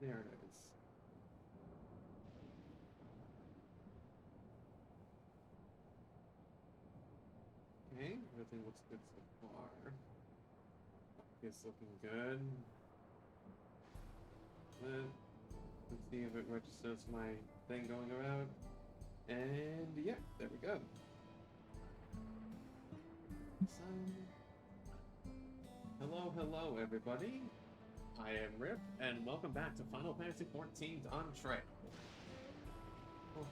There it is. Okay, everything looks good so far. It's looking good. Let's see if it registers my thing going around. And yeah, there we go. So, hello everybody. I am Rip, and welcome back to Final Fantasy XIV Dawntrail. Oh,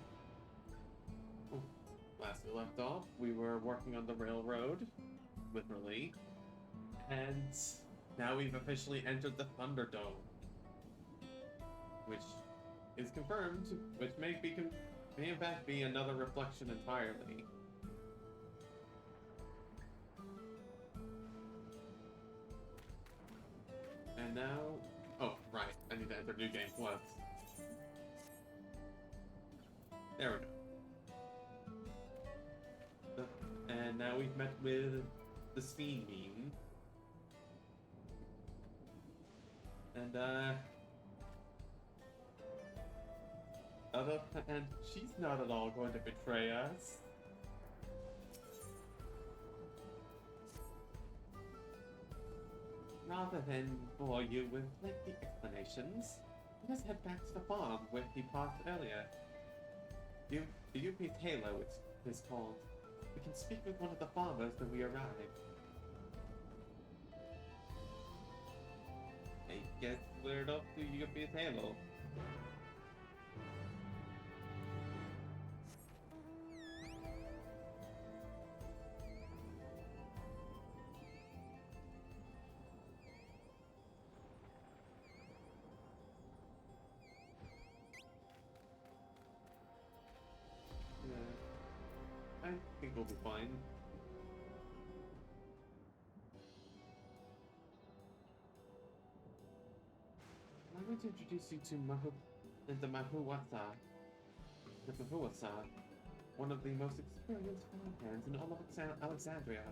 oh. Last we left off, we were working on the railroad, literally, and now we've officially entered the Thunderdome, which is confirmed, which may in fact be another reflection entirely. And now, oh right, I need to enter New Game Plus. There we go. And now we've met with the Speen Bean. And she's not at all going to betray us. Rather than bore you with lengthy explanations, let us head back to the farm where he parked earlier. The UP Halo is called. We can speak with one of the farmers when we arrive. I guess we're off to UP Halo. I think we'll be fine. I'm going to introduce you to the Mahuwasa, one of the most experienced farmhands in all of Alexandria.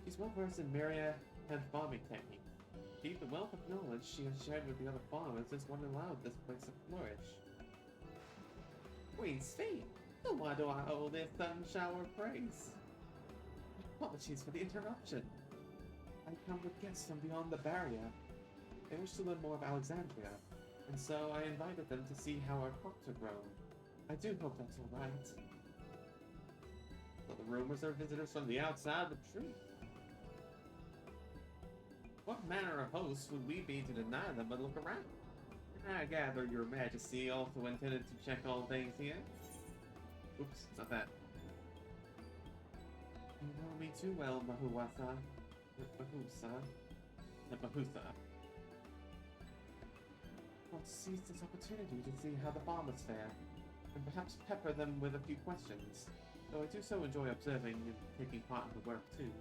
She's well versed in myriad and farming techniques. Indeed, the wealth of knowledge she has shared with the other farmers is what allowed this place to flourish. Queen's feet! So why do I owe this sudden shower of praise? Apologies for the interruption. I come with guests from beyond the barrier. They wish to learn more of Alexandria, and so I invited them to see how our crops are grown. I do hope that's alright. So the rumors are visitors from the outside the truth. What manner of hosts would we be to deny them and look around? I gather your majesty also intended to check all things here? Oops, not that. You know me too well, Mahusa. Let's seize this opportunity to see how the farmers fare, and perhaps pepper them with a few questions, though I do so enjoy observing and taking part in the work too.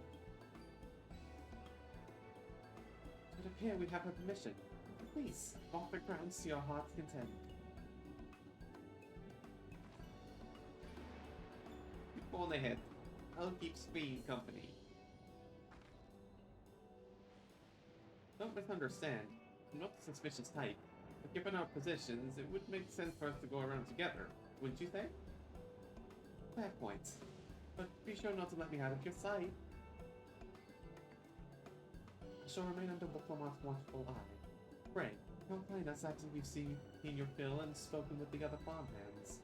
It would appear we have her permission. Please, walk the grounds to your heart's content. Go on ahead. I'll keep Speen company. Don't misunderstand. I'm not the suspicious type, but given our positions, it would make sense for us to go around together, wouldn't you say? Fair point. But be sure not to let me out of your sight. I shall remain under Diplomat's watchful eye. Pray, don't find us after you've seen your fill and spoken with the other farmhands.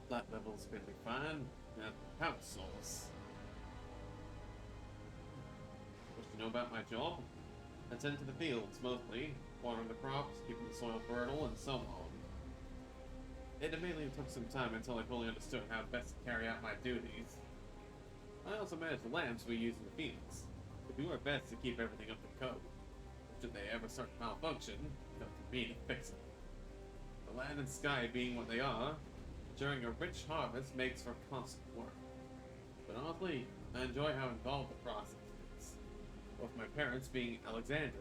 That level's been fine. Pound sauce. What do you know about my job? I tend to the fields, mostly. Watering the crops, keeping the soil fertile, and so on. It admittedly took some time until I fully understood how best to carry out my duties. I also manage the lamps we use in the fields. We do our best to keep everything up to code. Should they ever start to malfunction, it's up to me to fix it. The land and sky being what they are, ensuring a rich harvest makes for constant work. But honestly, I enjoy how involved the process is. With my parents being Alexandrian,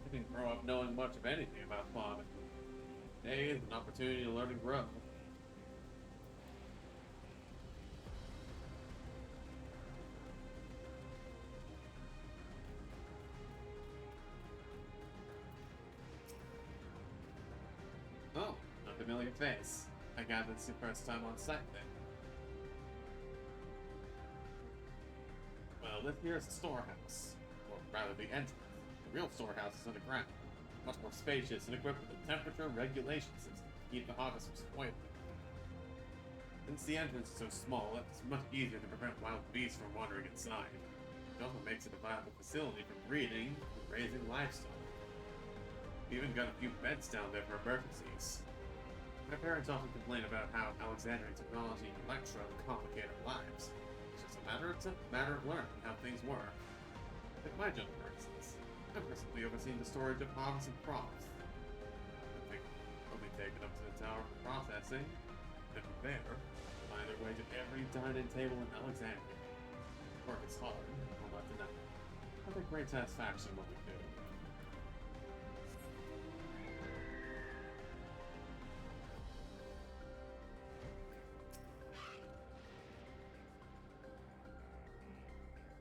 I didn't grow up knowing much of anything about farming. Today is an opportunity to learn and grow. Oh, a familiar face. I gather it's your first time on site then. Well, this here is a storehouse. Or rather, the entrance. The real storehouse is underground. Much more spacious and equipped with a temperature regulation system to keep the harvest from spoiling. Since the entrance is so small, it's much easier to prevent wild beasts from wandering inside. It also makes it a viable facility for breeding and raising livestock. We even got a few beds down there for emergencies. My parents often complain about how Alexandrian technology and Electro complicate our lives. It's just a matter of learning how things work. Take my job, for instance. I've recently overseen the storage of harvest and crops. I think they'll be taken up to the tower for processing, and from there, find their way to every dining table in Alexandria. Work is hard, I'll not deny. I take great satisfaction when we do.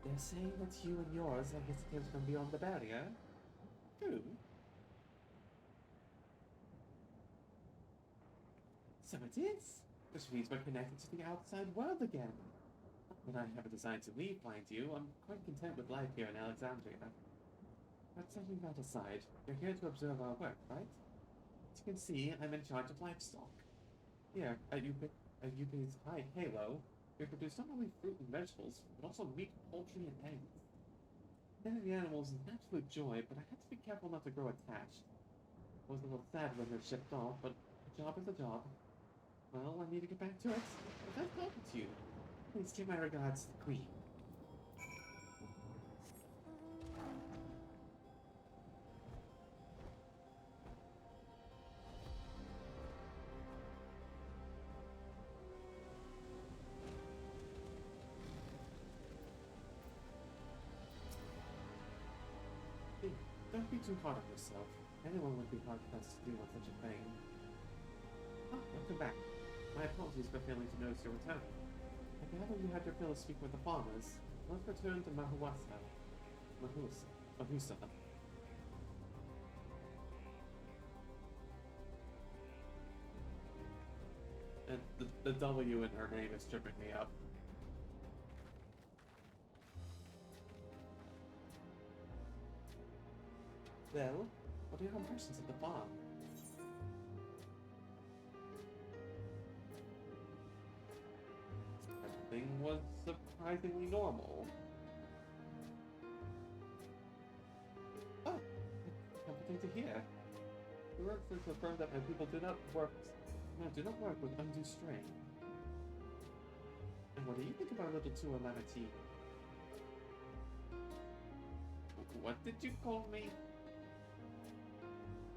They're saying that you and yours are visitors from beyond the barrier? Who? So it is! Which means we're connected to the outside world again. When I have a design to leave behind you, I'm quite content with life here in Alexandria. But setting that aside, you're here to observe our work, right? As you can see, I'm in charge of livestock. Here, at UP's High Halo, we produce not only fruit and vegetables, but also meat, poultry, and eggs. Tending the animals is an absolute joy, but I had to be careful not to grow attached. I was a little sad when they're shipped off, but a job is a job. Well, I need to get back to it. But nice talking to you. Please give my regards to the Queen. Don't be too hard on yourself. Anyone would be hard-pressed to do on such a thing. Ah, welcome back. My apologies for failing to notice your return. I gather you had your fill of speak with the farmers. Let's return to Mahusa. And the W in her name is tripping me up. Well, what are your impressions of the farm? Everything was surprisingly normal. Oh, comforting to hear. The reference confirmed that my people do not work with undue strain. And what do you think of our little tour, Lamatine? What did you call me?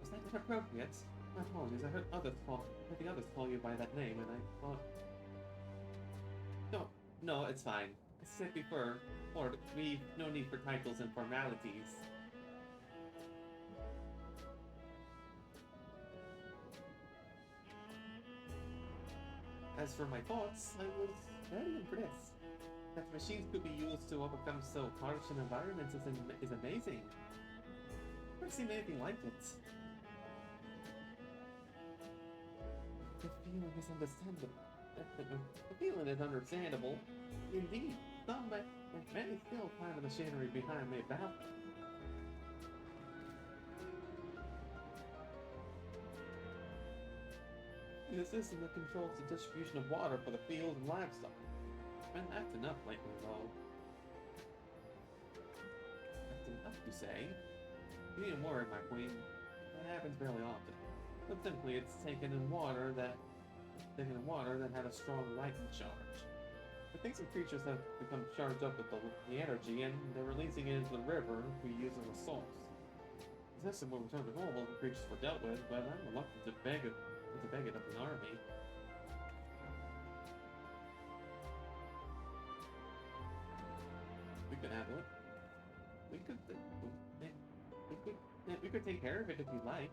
Was that inappropriate? My apologies, I heard the others call you by that name, and I thought... No, it's fine. As I said before, we've no need for titles and formalities. As for my thoughts, I was very impressed. That machines could be used to overcome so harsh an environment is amazing. I've never seen anything like it. The feeling is understandable. The feeling is understandable. Indeed, many still find the machinery behind me baffling. The system that controls the distribution of water for the fields and livestock. Been acting up lately, though. Acting up, you say? You needn't worry, my queen. That happens fairly often. But simply, it's taken in water that had a strong lightning charge. The things and creatures have become charged up with the energy, and they're releasing it into the river we use as a source. The system will return to normal if the creatures were dealt with, but I'm reluctant to beg it of an army. handle it. We could, we could take care of it if you like.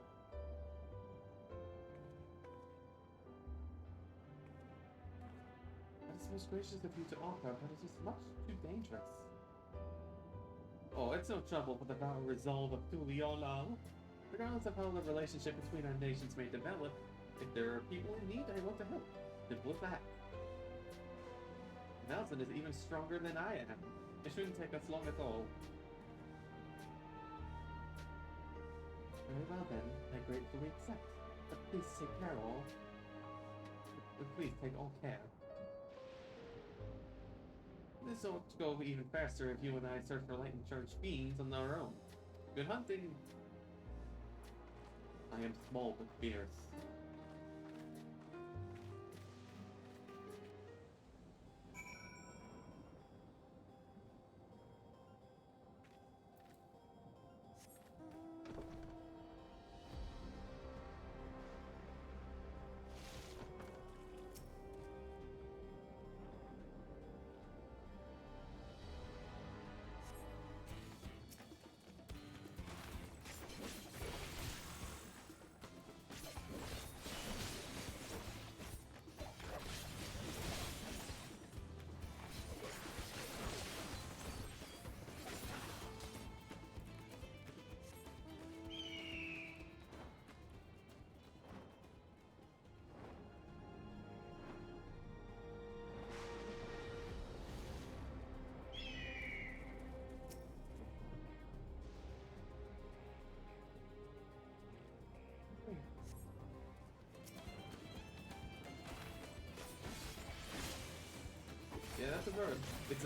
That is most gracious of you to offer, but it is much too dangerous. Oh, it's no trouble for the vow resolve of Tuliona. Regardless of how the relationship between our nations may develop, if there are people in need, I want to help. Simple as that. Nelson is even stronger than I am. It shouldn't take us long at all. Very well then, I gratefully accept. But please take care all. Please take all care. This ought to go even faster if you and I search for lightning charged fiends on our own. Good hunting! I am small but fierce. Yeah, that's a bird. It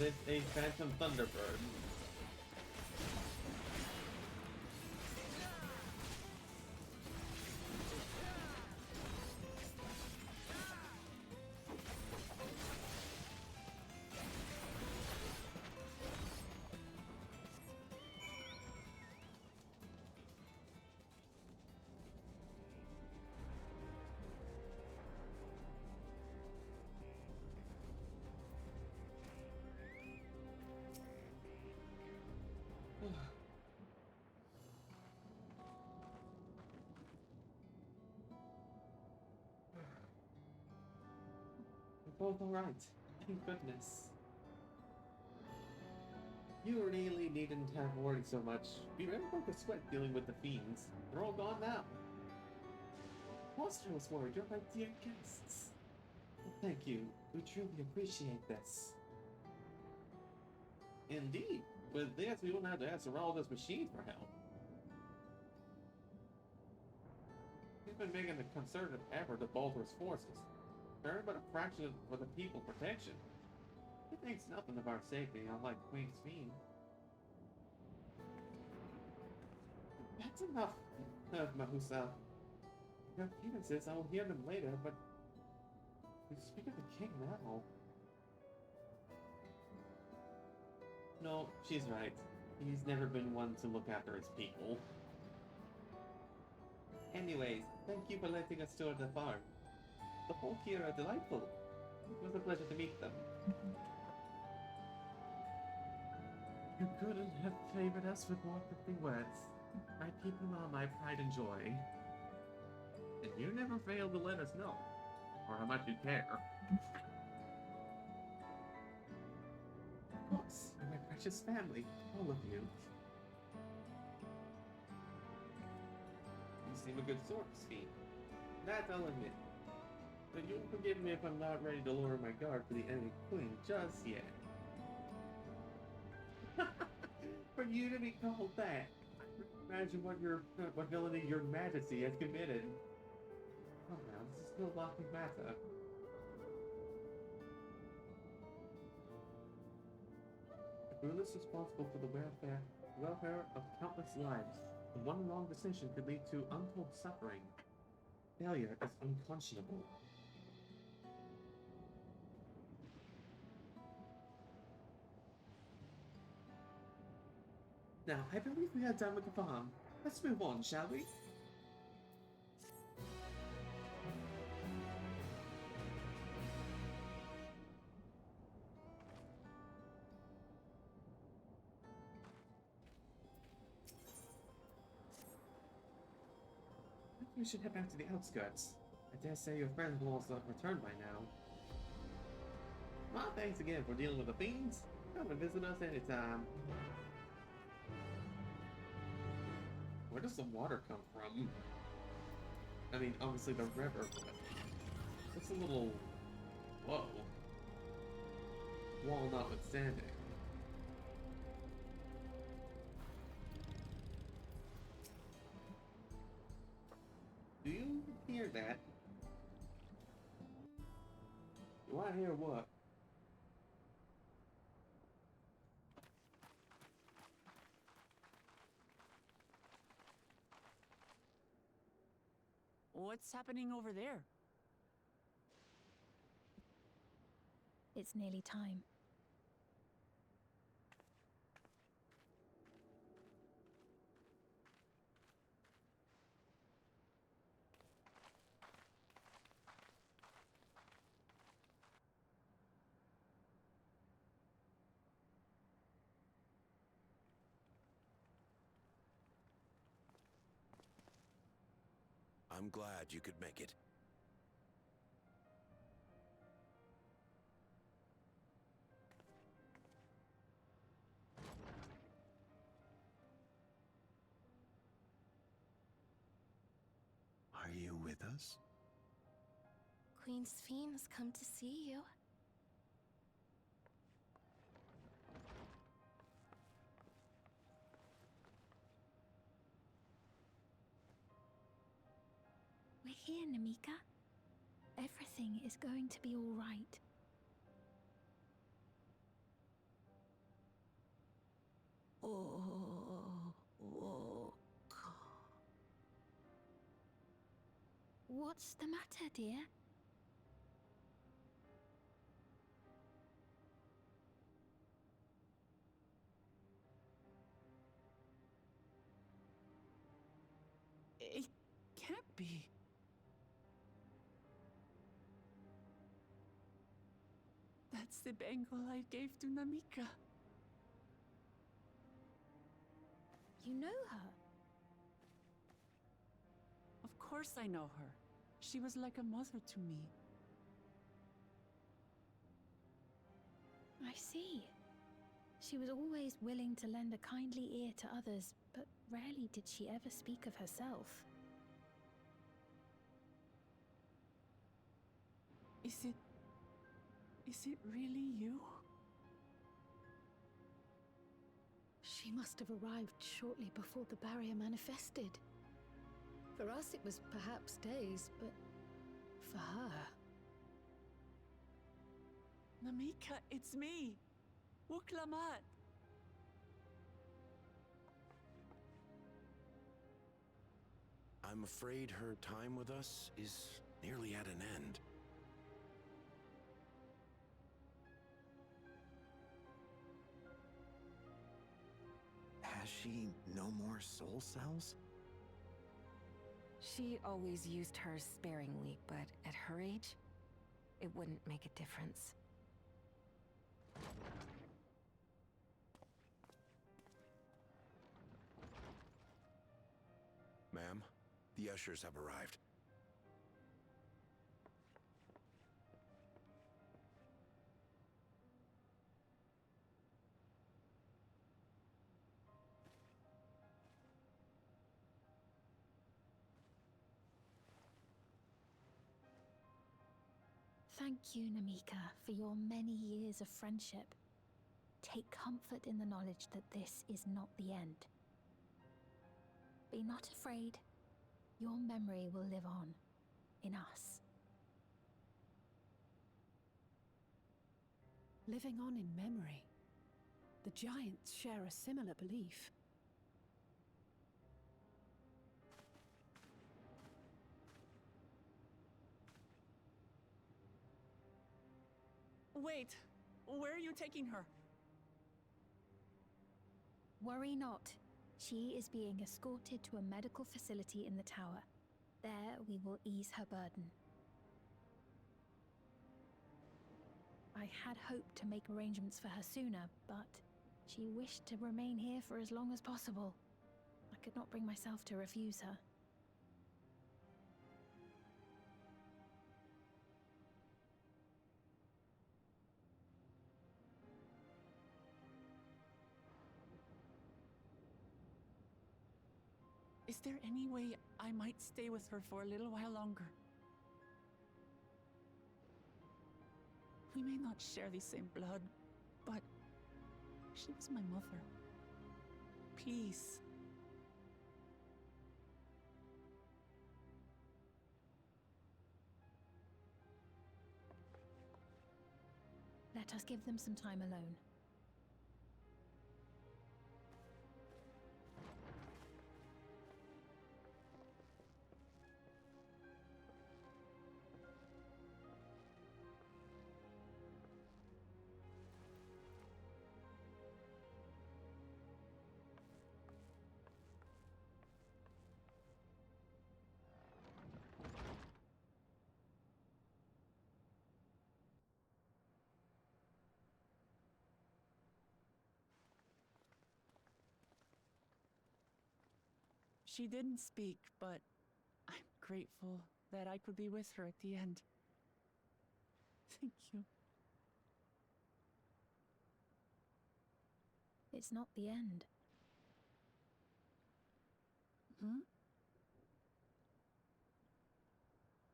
is a phantom thunderbird. We're both alright. Thank goodness. You really needn't have worried so much. We never broke a sweat dealing with the fiends. They're all gone now. Foster was worried. You're my dear guests. Well, thank you. We truly appreciate this. Indeed. With this, we won't have to ask around those machines for help. He's been making a concerted effort to bolster his forces. Very but a fraction for the people's protection. He thinks nothing of our safety, unlike Queen Fiend. That's enough, Mahusa. Your appearances, I will hear them later, but we speak of the king now. No, she's right. He's never been one to look after his people. Anyways, thank you for letting us tour the farm. The folk here are delightful. It was a pleasure to meet them. You couldn't have favored us with more fitting words. My people are my pride and joy. And you never fail to let us know, or how much you care. Of course, you're my precious family, all of you. You seem a good sort, Fiend. That I'll admit. But you'll forgive me if I'm not ready to lower my guard for the enemy queen just yet. For you to be called that, imagine what villainy your majesty has committed. Oh now, this is still a laughing matter. The ruler is responsible for the welfare of countless lives, and one wrong decision could lead to untold suffering. Failure is unconscionable. Now, I believe we are done with the farm. Let's move on, shall we? We should head back to the outskirts. I dare say your friends will also have returned by now. Well, thanks again for dealing with the fiends. Come and visit us anytime. Where does the water come from? I mean, obviously the river, but it's a little... Whoa. Wall notwithstanding. Do you hear that? Do I hear what? What's happening over there? It's nearly time. I'm glad you could make it. Are you with us? Queen Sphene has come to see you. We're here, Namika. Everything is going to be all right. What's the matter, dear? It can't be. That's the bangle I gave to Namika. You know her? Of course I know her. She was like a mother to me. I see. She was always willing to lend a kindly ear to others, but rarely did she ever speak of herself. Is it really you? She must have arrived shortly before the barrier manifested. For us, it was perhaps days, but for her... Namika, it's me! Wuklamat! I'm afraid her time with us is nearly at an end. Has she no more soul cells? She always used hers sparingly, but at her age, it wouldn't make a difference. Ma'am, the ushers have arrived. Thank you, Namika, for your many years of friendship. Take comfort in the knowledge that this is not the end. Be not afraid. Your memory will live on, in us. Living on in memory. The Giants share a similar belief. Wait! Where are you taking her? Worry not. She is being escorted to a medical facility in the tower. There we will ease her burden. I had hoped to make arrangements for her sooner, but she wished to remain here for as long as possible. I could not bring myself to refuse her. Is there any way I might stay with her for a little while longer? We may not share the same blood, but she was my mother. Please. Let us give them some time alone. She didn't speak, but I'm grateful that I could be with her at the end. Thank you. It's not the end. Hmm?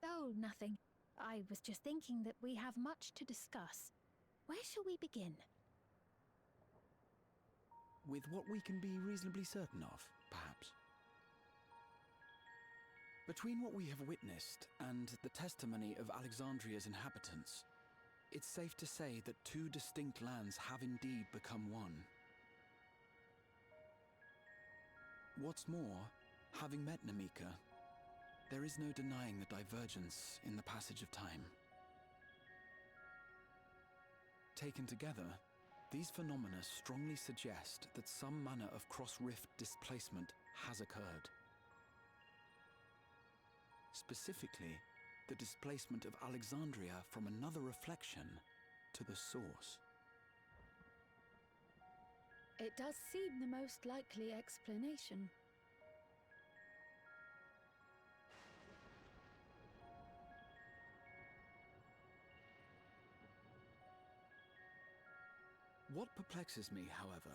Oh, nothing. I was just thinking that we have much to discuss. Where shall we begin? With what we can be reasonably certain of, perhaps. Between what we have witnessed and the testimony of Alexandria's inhabitants, it's safe to say that two distinct lands have indeed become one. What's more, having met Namika, there is no denying the divergence in the passage of time. Taken together, these phenomena strongly suggest that some manner of cross-rift displacement has occurred. Specifically, the displacement of Alexandria from another reflection to the source. It does seem the most likely explanation. What perplexes me, however,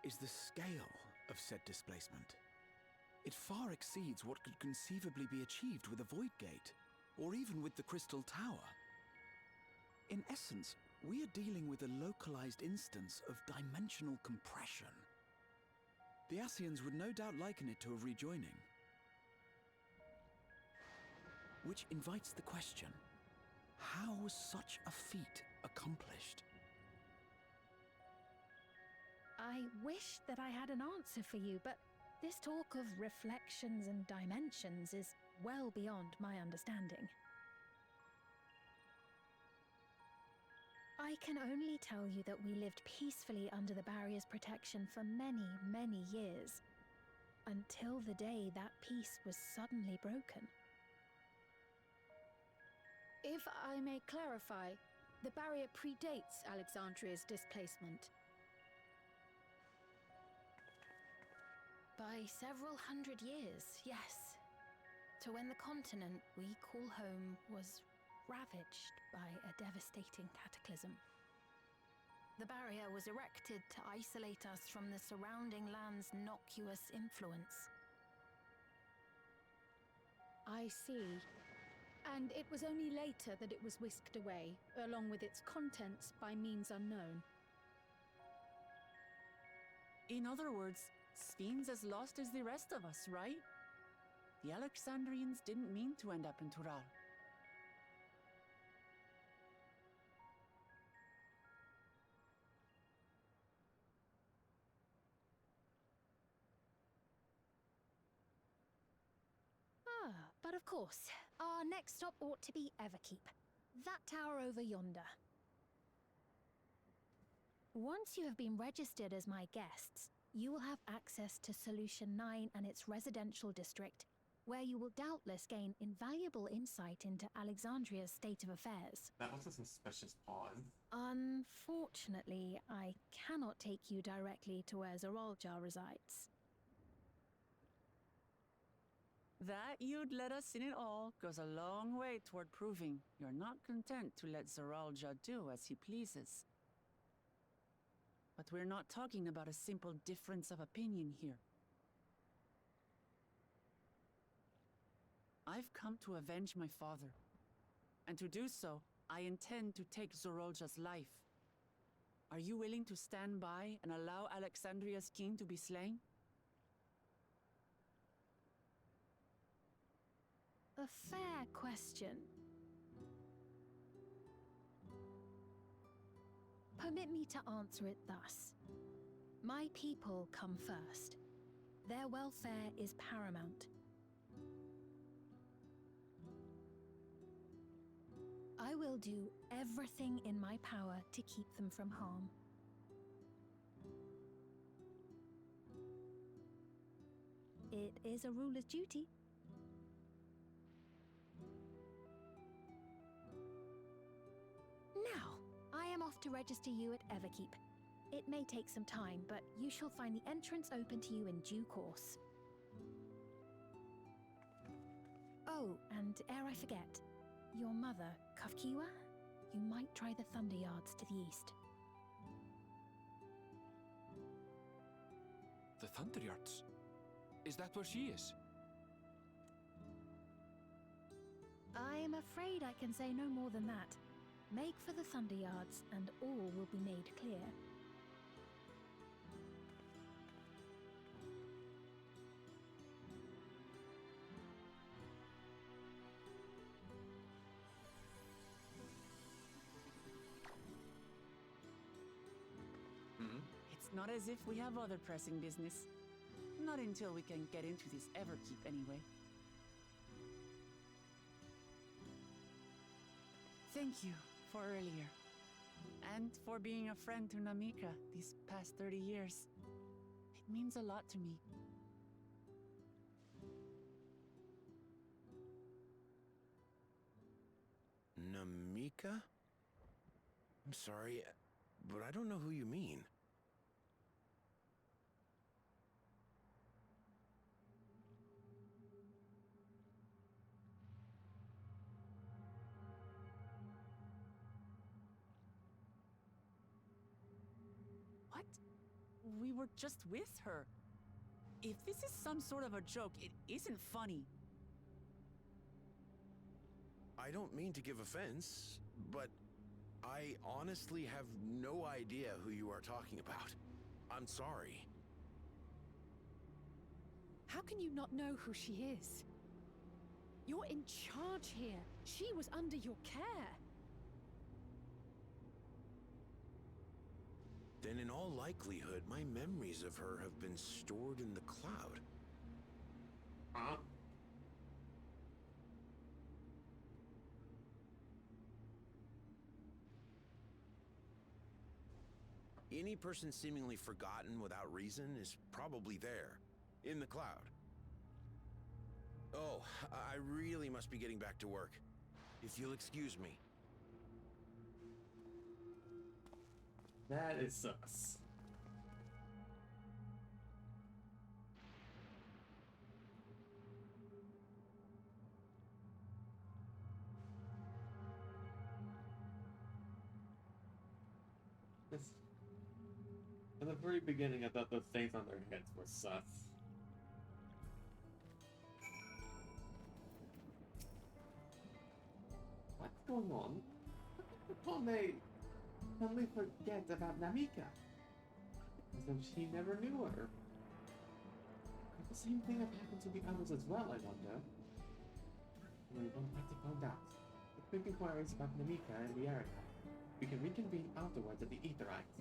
is the scale of said displacement. It far exceeds what could conceivably be achieved with a Void Gate, or even with the Crystal Tower. In essence, we are dealing with a localized instance of dimensional compression. The Ascians would no doubt liken it to a rejoining. Which invites the question, how was such a feat accomplished? I wish that I had an answer for you, but this talk of reflections and dimensions is well beyond my understanding. I can only tell you that we lived peacefully under the barrier's protection for many, many years, until the day that peace was suddenly broken. If I may clarify, the barrier predates Alexandria's displacement. By several hundred years, yes. To when the continent we call home was ravaged by a devastating cataclysm. The barrier was erected to isolate us from the surrounding land's innocuous influence. I see. And it was only later that it was whisked away, along with its contents, by means unknown. In other words, Sphene's as lost as the rest of us, right? The Alexandrians didn't mean to end up in Tural. But of course, our next stop ought to be Everkeep. That tower over yonder. Once you have been registered as my guests, you will have access to Solution 9 and its residential district, where you will doubtless gain invaluable insight into Alexandria's state of affairs. That was a suspicious pause. Unfortunately, I cannot take you directly to where Zeraljar resides. That you'd let us in it all goes a long way toward proving you're not content to let Zeraljar do as he pleases. But we're not talking about a simple difference of opinion here. I've come to avenge my father. And to do so, I intend to take Zorolja's life. Are you willing to stand by and allow Alexandria's king to be slain? A fair question. Permit me to answer it thus. My people come first. Their welfare is paramount. I will do everything in my power to keep them from harm. It is a ruler's duty. Now, I am off to register you at Everkeep. It may take some time, but you shall find the entrance open to you in due course. Oh, and ere I forget, your mother, Kafkiwa, you might try the Thunder Yards to the east. The Thunder Yards? Is that where she is? I am afraid I can say no more than that. Make for the Thunder Yards, and all will be made clear. It's not as if we have other pressing business. Not until we can get into this Everkeep, anyway. Thank you for earlier. And for being a friend to Namika these past 30 years. It means a lot to me. Namika? I'm sorry, but I don't know who you mean. What? We were just with her. If this is some sort of a joke, it isn't funny. I don't mean to give offense, but I honestly have no idea who you are talking about. I'm sorry. How can you not know who she is? You're in charge here. She was under your care. Then in all likelihood, my memories of her have been stored in the cloud. Huh? Any person seemingly forgotten without reason is probably there, in the cloud. Oh, I really must be getting back to work. If you'll excuse me. That is sus. This, in the very beginning, I thought those things on their heads were sus. What's going on? How can they suddenly forget about Namika? As though she never knew her. Could the same thing have happened to the others as well, I wonder? We won't have to find out. The quick inquiries about Namika and the area. We can reconvene afterwards at the Aetherite.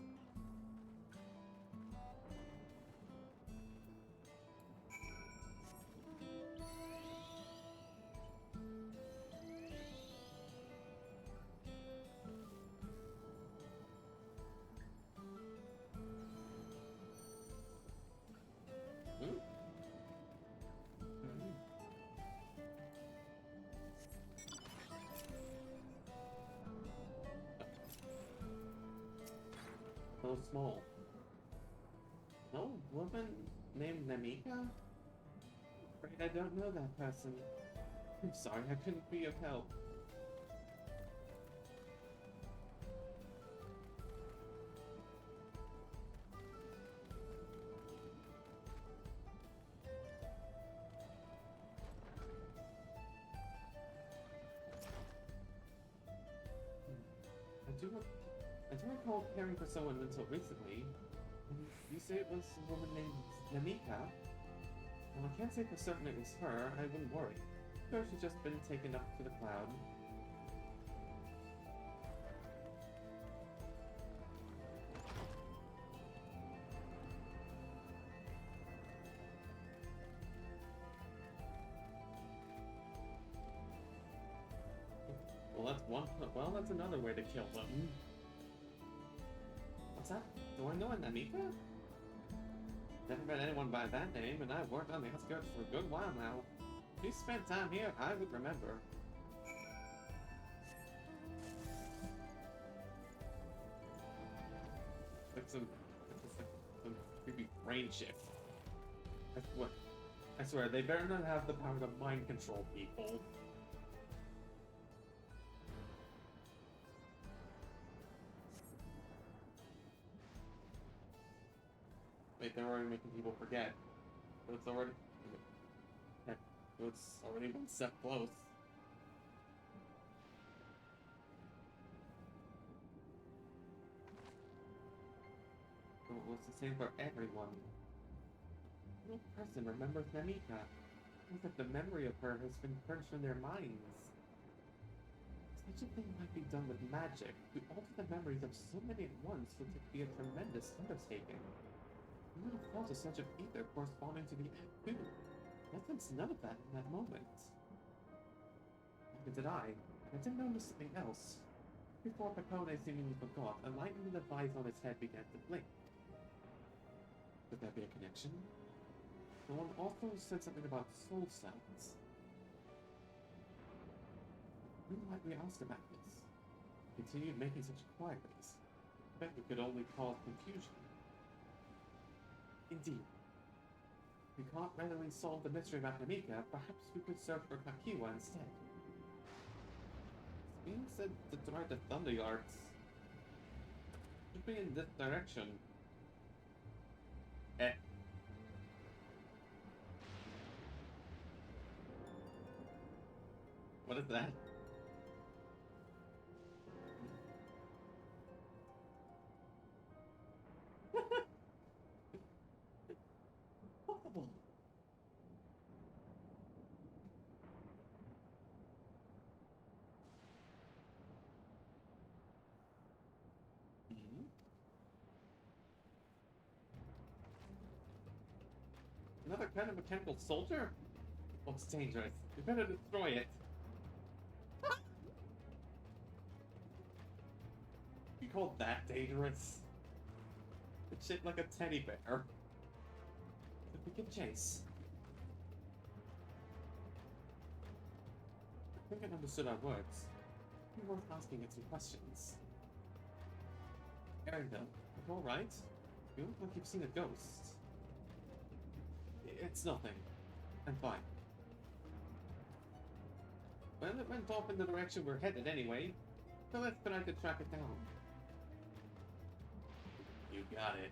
So small. No woman named Namika? Afraid I don't know that person. I'm sorry I couldn't be of help. I don't recall caring for someone until recently. You say it was a woman named Namika? Well, I can't say for certain it was her. I wouldn't worry. Sure, she's just been taken up to the cloud. Well, that's one. Well, that's another way to kill them. What's that? Do I know a Namika? Never met anyone by that name, and I've worked on the outskirts for a good while now. If you spent time here, I would remember. Like some creepy brain shift. I swear, they better not have the power to mind control people. Wait, they're already making people forget. But it's already... It's already one step close. It was the same for everyone. No person remembers Namika. As if the memory of her has been purged from their minds. Such a thing might be done with magic. To alter the memories of so many at once would be a tremendous undertaking. I would have felt a sense of ether corresponding to the act too. I sensed none of that in that moment. Neither did I. I didn't notice something else. Before Picone seemingly forgot, a light in the device on his head began to blink. Could that be a connection? The one also said something about soul sounds. Who might we ask about this? Continued making such inquiries. I bet we could only cause confusion. Indeed. If we can't readily solve the mystery about Namika, perhaps we could search for Kakiwa instead. It's being said to try the Thunder Yards. Should be in this direction. What is that? Possible. Another kind of mechanical soldier? Looks dangerous. We better destroy it. You call that dangerous? It's shaped like a teddy bear. If we give chase. I think it understood our words. It'd be worth asking it some questions. Erika, you alright? You look like you've seen a ghost. It's nothing. I'm fine. Well, it went off in the direction we're headed anyway, so let's try to track it down. You got it.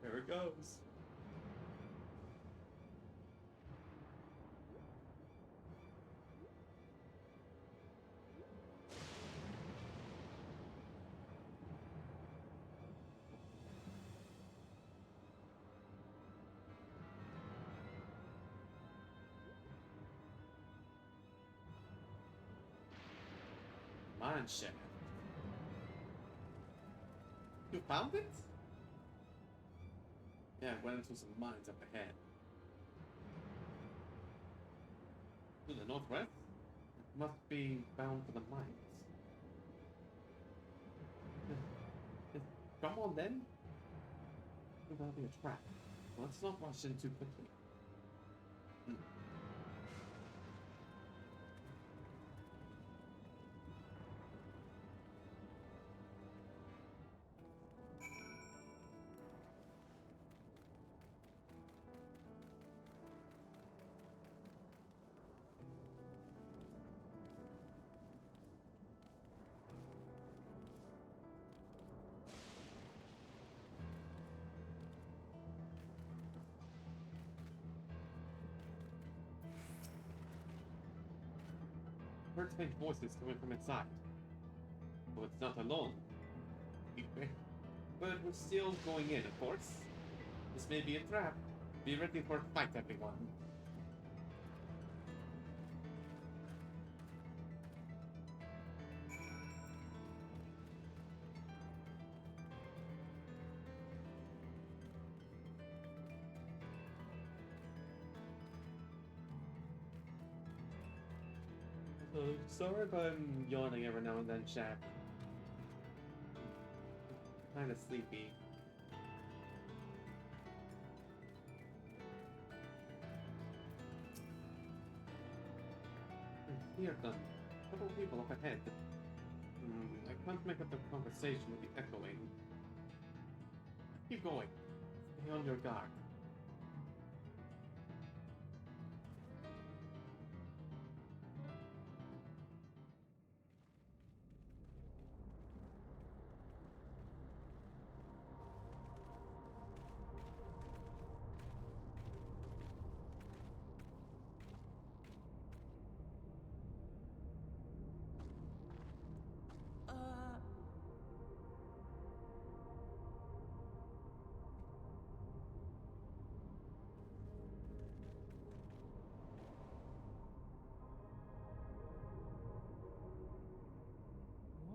There it goes. Mine shaft. You found it? Yeah, I went into some mines up ahead. To the northwest? It must be bound for the mines. Come on then. That'll be a trap. Let's not rush in too quickly. Heard faint voices coming from inside. Oh, it's not alone. But we're still going in, of course. This may be a trap. Be ready for a fight, everyone. Sorry if I'm yawning every now and then, chat. Kinda sleepy. Here then. Couple people up ahead. I can't make up the conversation with the echoing. Keep going. Stay on your guard.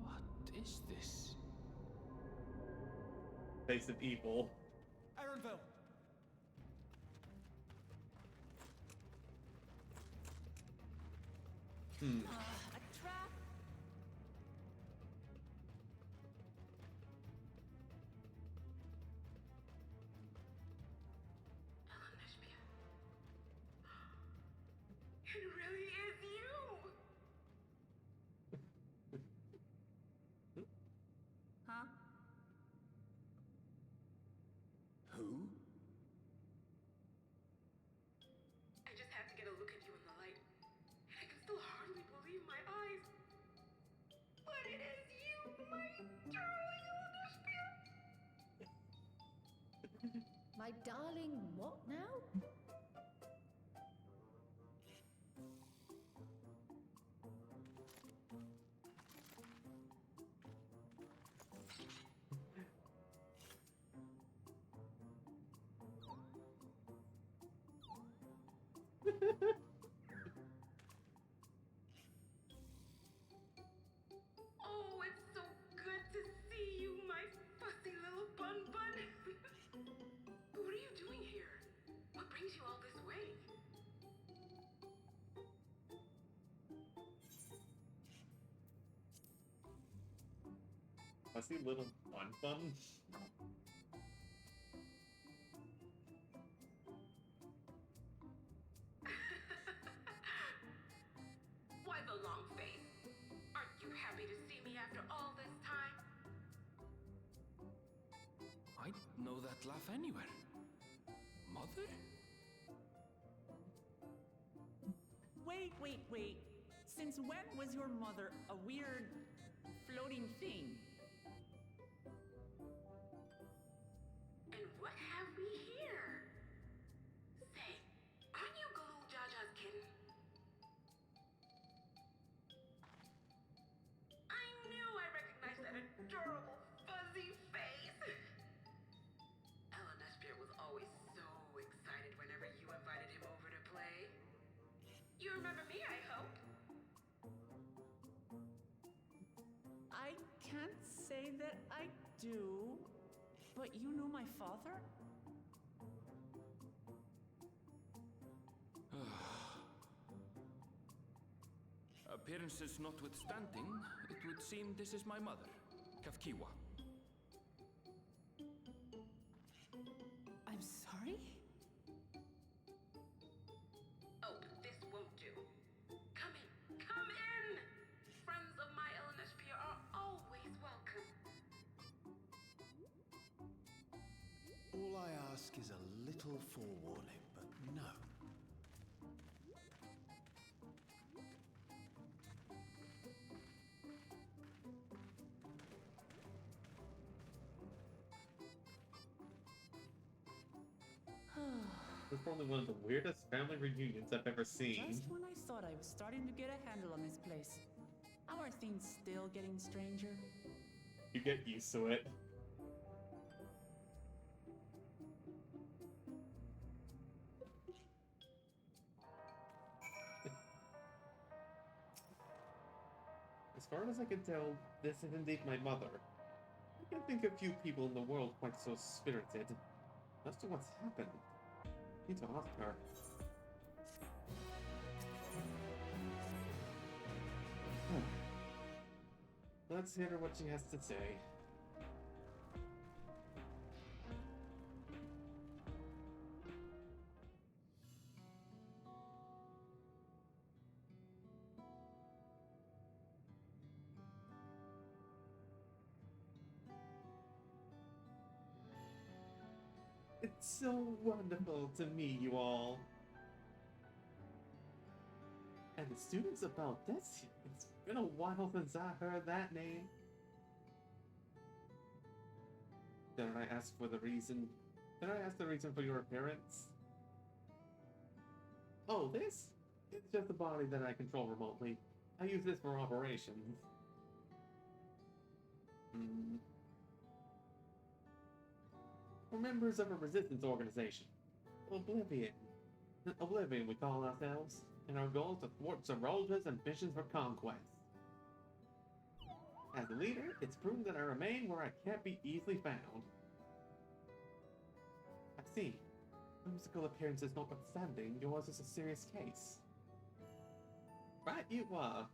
What is this? Face of evil. Ironville! A trap? It really is you! Huh? Who? I just had to get a look at you in the light, and I can still hardly believe my eyes. But it is you, my darling Olivia! My darling, what now? Oh, it's so good to see you, my fussy little bun bun. What are you doing here? What brings you all this way? Fussy little bun bun. Why the long face? Aren't you happy to see me after all this time? I'd know that laugh anywhere. Mother? Wait. Since when was your mother a weird floating thing? And what have we here? Say, aren't you Galul Jaja's kin? I knew I recognized that adorable fuzzy face. Elenesphere was always so excited whenever you invited him over to play. You remember me, I hope? I can't say that I do, but you know my father? Appearances notwithstanding, it would seem this is my mother, Kafkiwa. ask is a little forewarning, but no. This is probably one of the weirdest family reunions I've ever seen. Just when I thought I was starting to get a handle on this place, how are things still getting stranger? You get used to it. As far as I can tell, this is indeed my mother. I can think of few people in the world quite so spirited. As to what's happened, I need to ask her. Let's hear what she has to say. It's so wonderful to meet you all. And the students about this, it's been a while since I heard that name. Did I ask for the reason? Did I ask the reason for your appearance? Oh, this? It's just a body that I control remotely. I use this for operations. We're members of a resistance organization. Oblivion. Oblivion, we call ourselves. And our goal is to thwart Zerolda's ambitions for conquest. As a leader, it's proven that I remain where I can't be easily found. I see. Whimsical appearances notwithstanding, yours is a serious case. Right you are.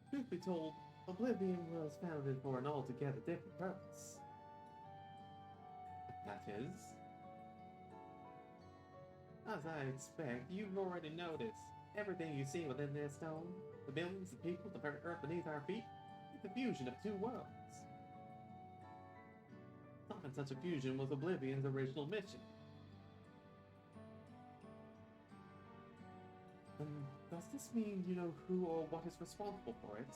Truth be told, Oblivion was founded for an altogether different purpose. That is... As I expect, you've already noticed. Everything you see within this stone, the buildings, the people, the very earth beneath our feet, is the fusion of two worlds. Stopping such a fusion was Oblivion's original mission. Does this mean you know who or what is responsible for it?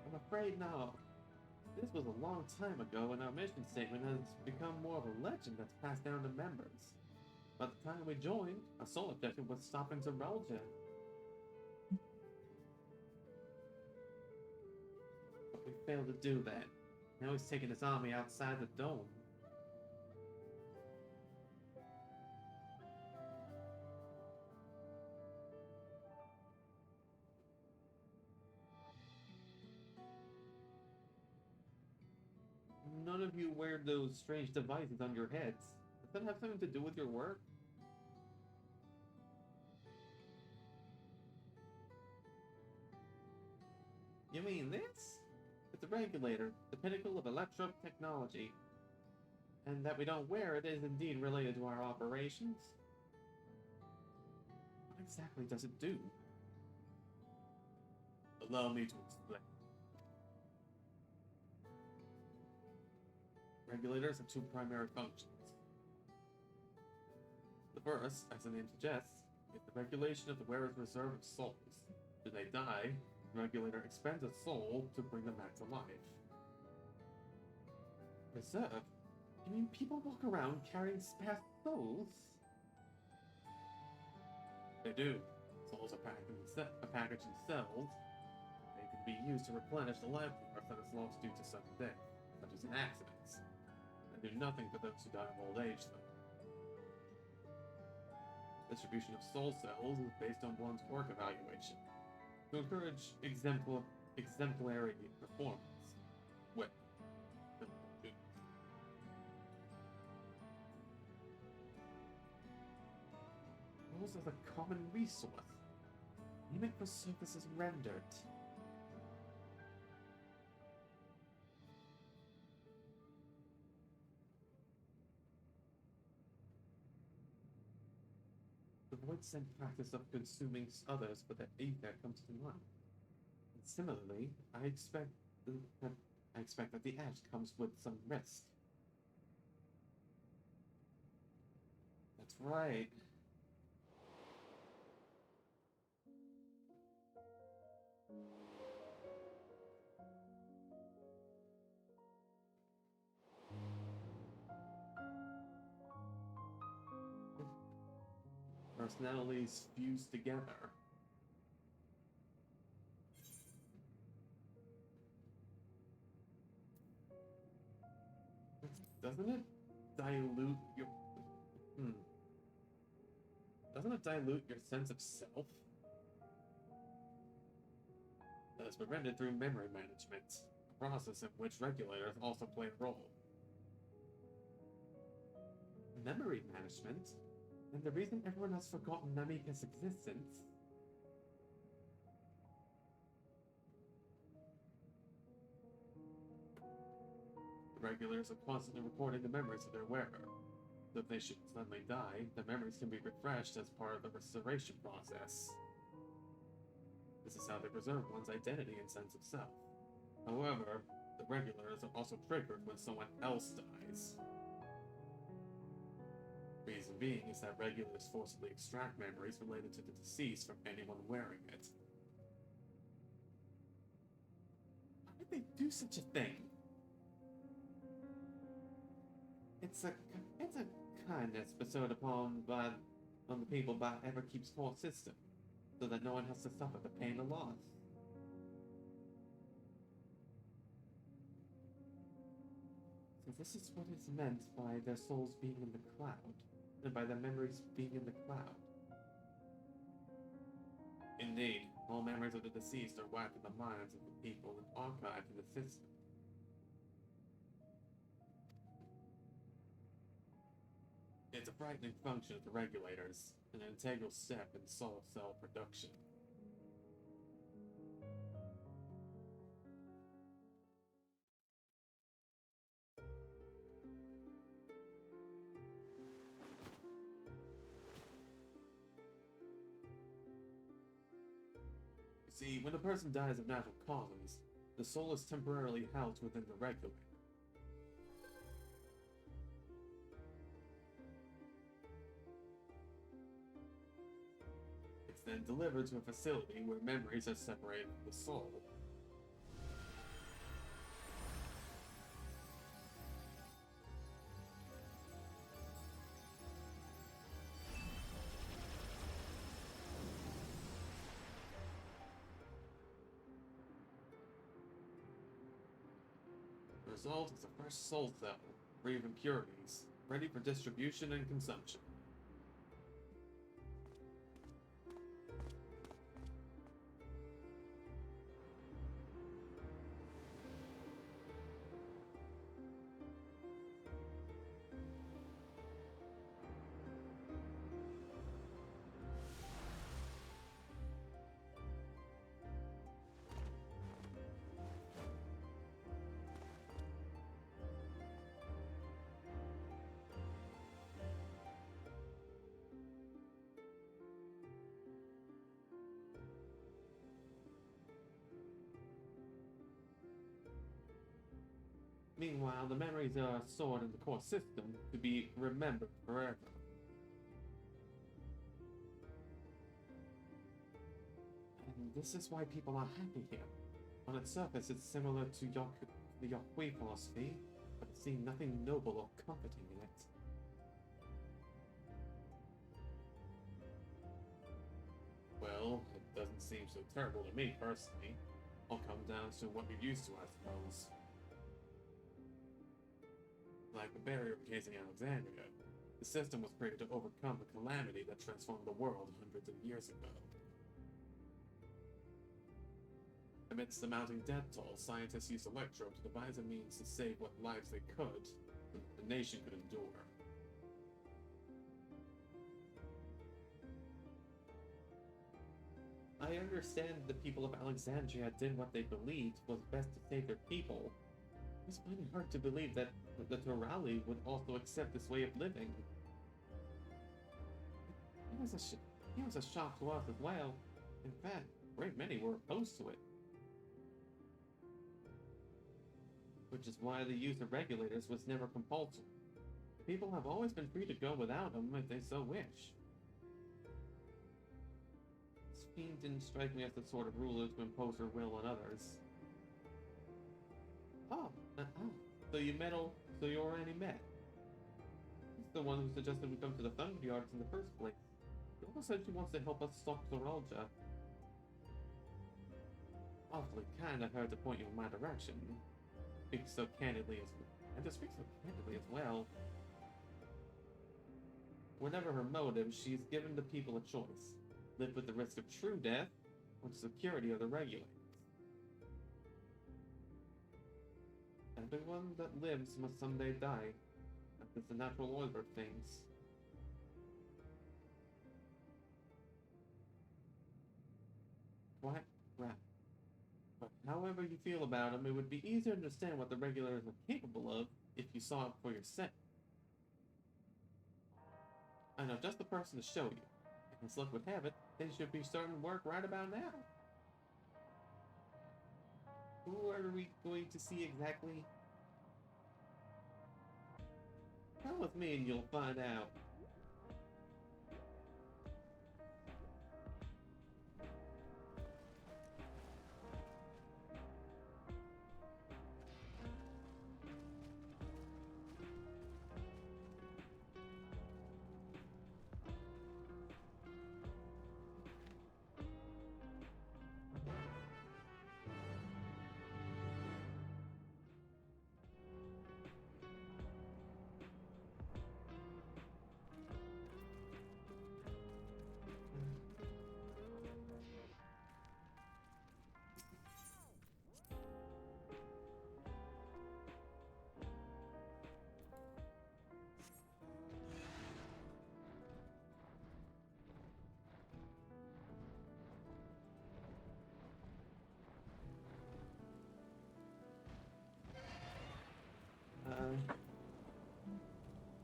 I'm afraid not. This was a long time ago, and our mission statement has become more of a legend that's passed down to members. By the time we joined, our sole objective was stopping Zerolda. But we failed to do that. Now he's taking his army outside the dome. None of you wear those strange devices on your heads. Does that have something to do with your work? You mean this? It's a regulator, the pinnacle of electro technology. And that we don't wear it is indeed related to our operations. What exactly does it do? Allow me to explain. Regulators have two primary functions. The first, as the name suggests, is the regulation of the wearer's reserve of souls. Should they die, the regulator expends a soul to bring them back to life. Reserve? You mean people walk around carrying spare souls? They do. Souls are packaged in cells. They can be used to replenish the life force that is lost due to sudden death, such as in accidents. They do nothing for those who die of old age, though. Distribution of soul cells is based on one's work evaluation, to encourage exemplary performance. Well, souls as a common resource, payment for services rendered. The void-sent practice of consuming others for their ether comes to mind. And similarly, I expect that the edge comes with some risk. right. Personalities fused together. Doesn't it dilute your... Doesn't it dilute your sense of self? That is prevented through memory management, a process in which regulators also play a role. Memory management? And the reason everyone has forgotten Namika's existence? The regulators are constantly recording the memories of their wearer. So if they should suddenly die, the memories can be refreshed as part of the restoration process. This is how they preserve one's identity and sense of self. However, the regulators are also triggered when someone else dies. Reason being is that regulators forcibly extract memories related to the deceased from anyone wearing it. Why would they do such a thing? It's a kindness bestowed upon the people by Everkeep's core system, so that no one has to suffer the pain or loss. So this is what is meant by their souls being in the cloud, and by their memories being in the cloud. Indeed, all memories of the deceased are wiped in the minds of the people and archived in the system. It's a frightening function of the regulators, an integral step in soul cell production. You see, when a person dies of natural causes, the soul is temporarily housed within the regulator. It's then delivered to a facility where memories are separated from the soul. The result is a fresh soul cell, free of impurities, ready for distribution and consumption. Meanwhile, the memories are stored in the core system to be remembered forever. And this is why people are happy here. On its surface, it's similar to the Yokui philosophy, but it seems nothing noble or comforting in it. Well, it doesn't seem so terrible to me personally. All comes down to what you're used to, I suppose. Like the barrier encasing Alexandria, the system was created to overcome the calamity that transformed the world hundreds of years ago. Amidst the mounting death toll, scientists used Electro to devise a means to save what lives they could, and the nation could endure. I understand the people of Alexandria did what they believed was best to save their people. It's mighty hard to believe that the Torali would also accept this way of living. It was a shock to us as well. In fact, a great many were opposed to it. Which is why the use of regulators was never compulsory. people have always been free to go without them if they so wish. This fiend didn't strike me as the sort of ruler to impose her will on others. Oh, so you already met. He's the one who suggested we come to the Thunder Yards in the first place. She also said she wants to help us stop Zoralja. Awfully kind of her to point you in my direction. Speaks so candidly as well. Whatever her motive, she's given the people a choice. Live with the risk of true death, or the security of the regulators. Everyone that lives must someday die. That's the natural order of things. Quite right. But however you feel about them, it would be easier to understand what the regulators are capable of if you saw it for yourself. I know just the person to show you. And as luck would have it, they should be starting work right about now. Who are we going to see exactly? Come with me and you'll find out.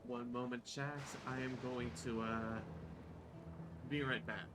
One moment, chat. I am going to be right back.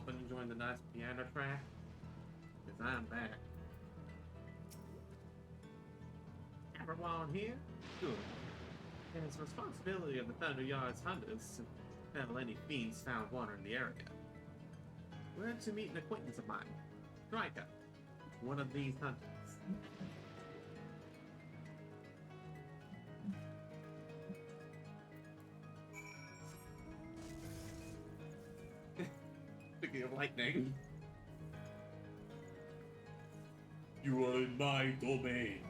Been enjoying the nice piano track? Because I'm back. Everyone here? Good. It is the responsibility of the Thunder Yards hunters to fell any fiends found wandering the area. We're to meet an acquaintance of mine, Striker, one of these hunters. Speaking of lightning, you are in my domain.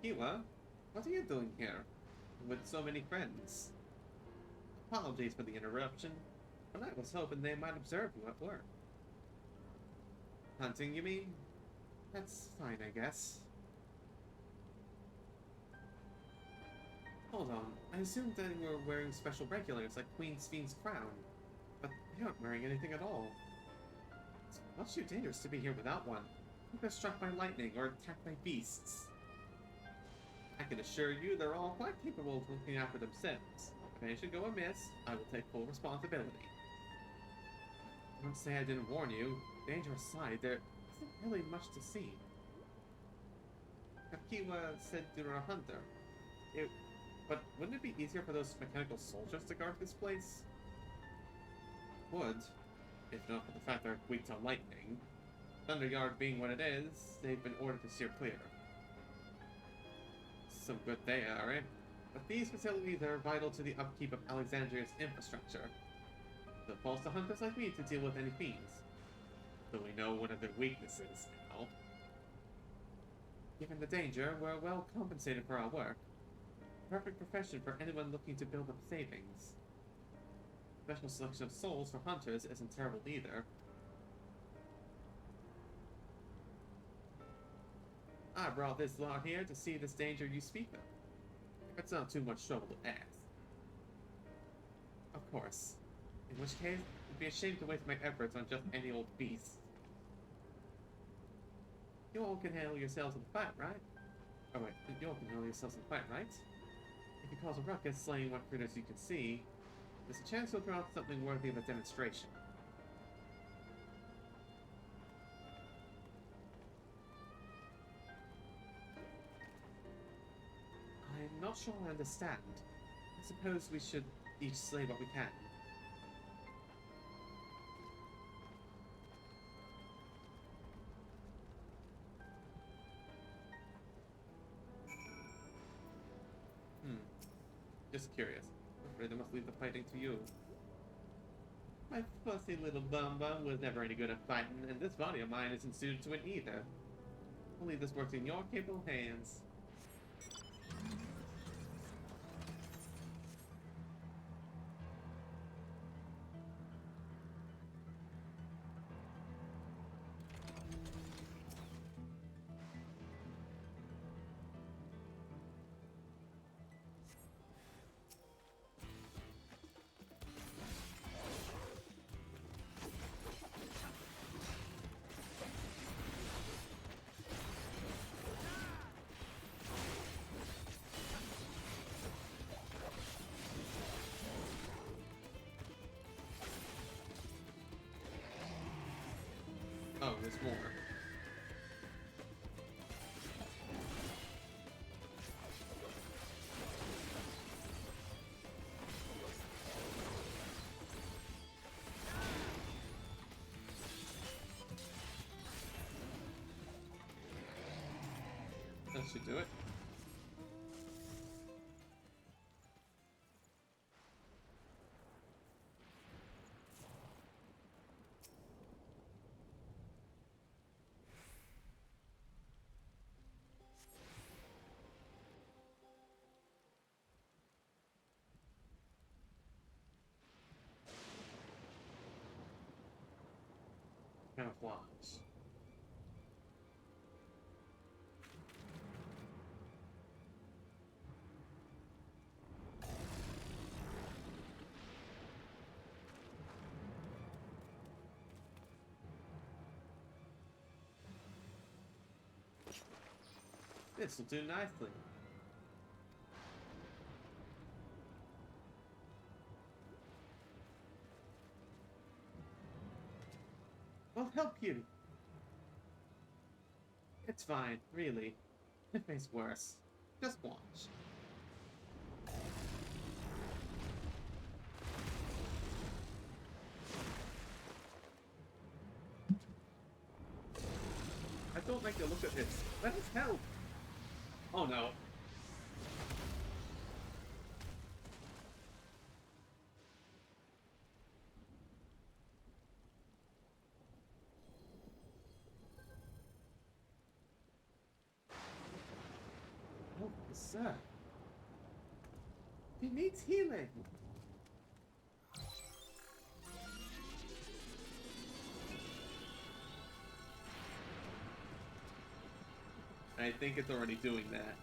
Kiwa, what are you doing here? With so many friends? Apologies for the interruption, but I was hoping they might observe you at work. Hunting, you mean? That's fine, I guess. Hold on, I assumed they were wearing special regulars like Queen Spheen's crown, but they aren't wearing anything at all. It's much too dangerous to be here without one. If they're struck by lightning or attacked by beasts. I can assure you they're all quite capable of looking after themselves. If anything should go amiss, I will take full responsibility. Don't say I didn't warn you. Danger aside, there isn't really much to see. Kakiwa said you were a hunter. But wouldn't it be easier for those mechanical soldiers to guard this place? Would, if not for the fact they're weak to lightning. Thunderyard being what it is, they've been ordered to steer clear. Some good they are, eh? But these facilities are vital to the upkeep of Alexandria's infrastructure. So it falls to hunters like me to deal with any fiends. Though we know one of their weaknesses now. Given the danger, we're well compensated for our work. Perfect profession for anyone looking to build up savings. Special selection of souls for hunters isn't terrible either. I brought this lot here to see this danger you speak of. If it's not too much trouble to ask. Of course. In which case, it'd be a shame to waste my efforts on just any old beast. You all can handle yourselves in the fight, right? Oh wait, you all can handle yourselves in the fight, right? If you cause a ruckus slaying what critters you can see, there's a chance you'll throw out something worthy of a demonstration. I'm not sure I understand. I suppose we should each slay what we can. Just curious. I'm afraid I must leave the fighting to you. My fussy little bum was never any good at fighting, and this body of mine isn't suited to it either. I'll leave this work in your capable hands. Oh, there's more. That should do it. Camouflage. This will do nicely. I'll help you. It's fine, really. It makes worse. Just watch. I don't like the look of this. Let us help. Oh no. sir. He needs healing. I think it's already doing that.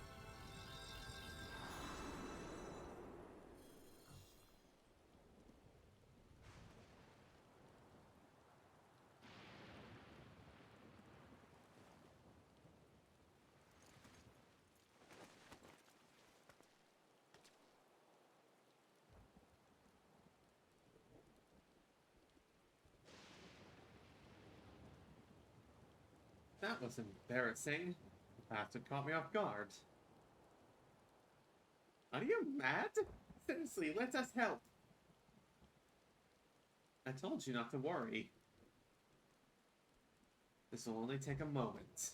That was embarrassing. The bastard caught me off guard. Are you mad? Seriously, let us help. I told you not to worry. This will only take a moment.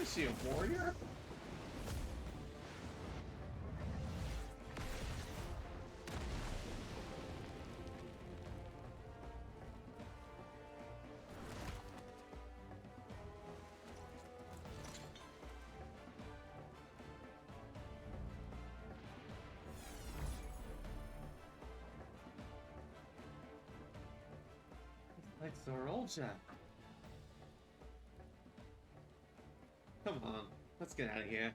Is she a warrior? Like Zorolja. Come on, let's get out of here.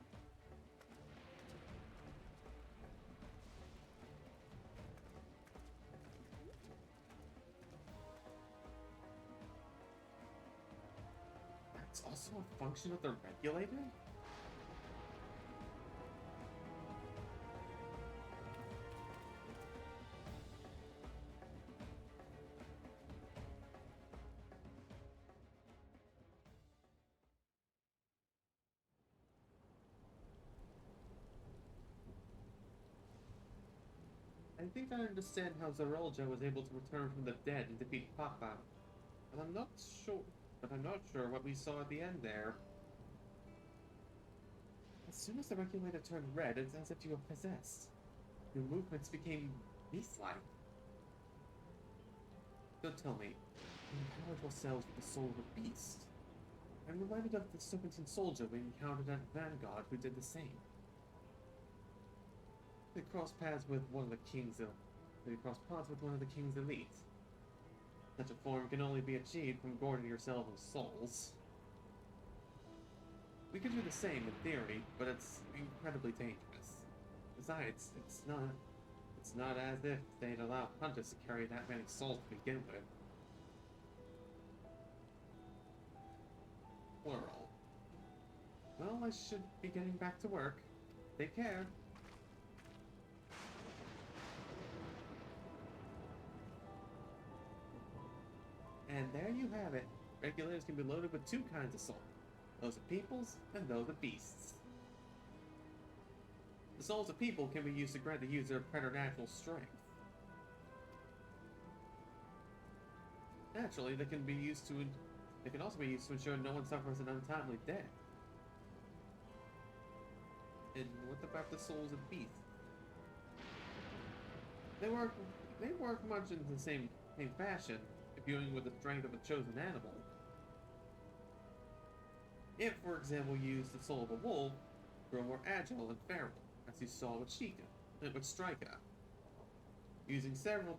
That's also a function of the regulator? I think I understand how Zorolja was able to return from the dead and defeat Papa, but I'm not sure what we saw at the end there. As soon as the regulator turned red, it's as if you were possessed. Your movements became beast-like. So tell me, you empowered yourselves with the soul of a beast. I'm reminded of the serpentine soldier we encountered at Vanguard who did the same. They crossed paths with one of the king's elite. Such a form can only be achieved from gorging yourself with souls. We could do the same in theory, but it's incredibly dangerous. Besides, it's not as if they'd allow hunters to carry that many souls to begin with. Plural. Well, I should be getting back to work. Take care. And there you have it. Regulators can be loaded with two kinds of souls. Those of peoples and those of beasts. The souls of people can be used to grant the user preternatural strength. Naturally, they can also be used to ensure no one suffers an untimely death. And what about the souls of beasts? They work much in the same fashion, imbuing with the strength of a chosen animal. If, for example, you use the soul of a wolf, grow more agile and feral, as you saw with Striker. Using several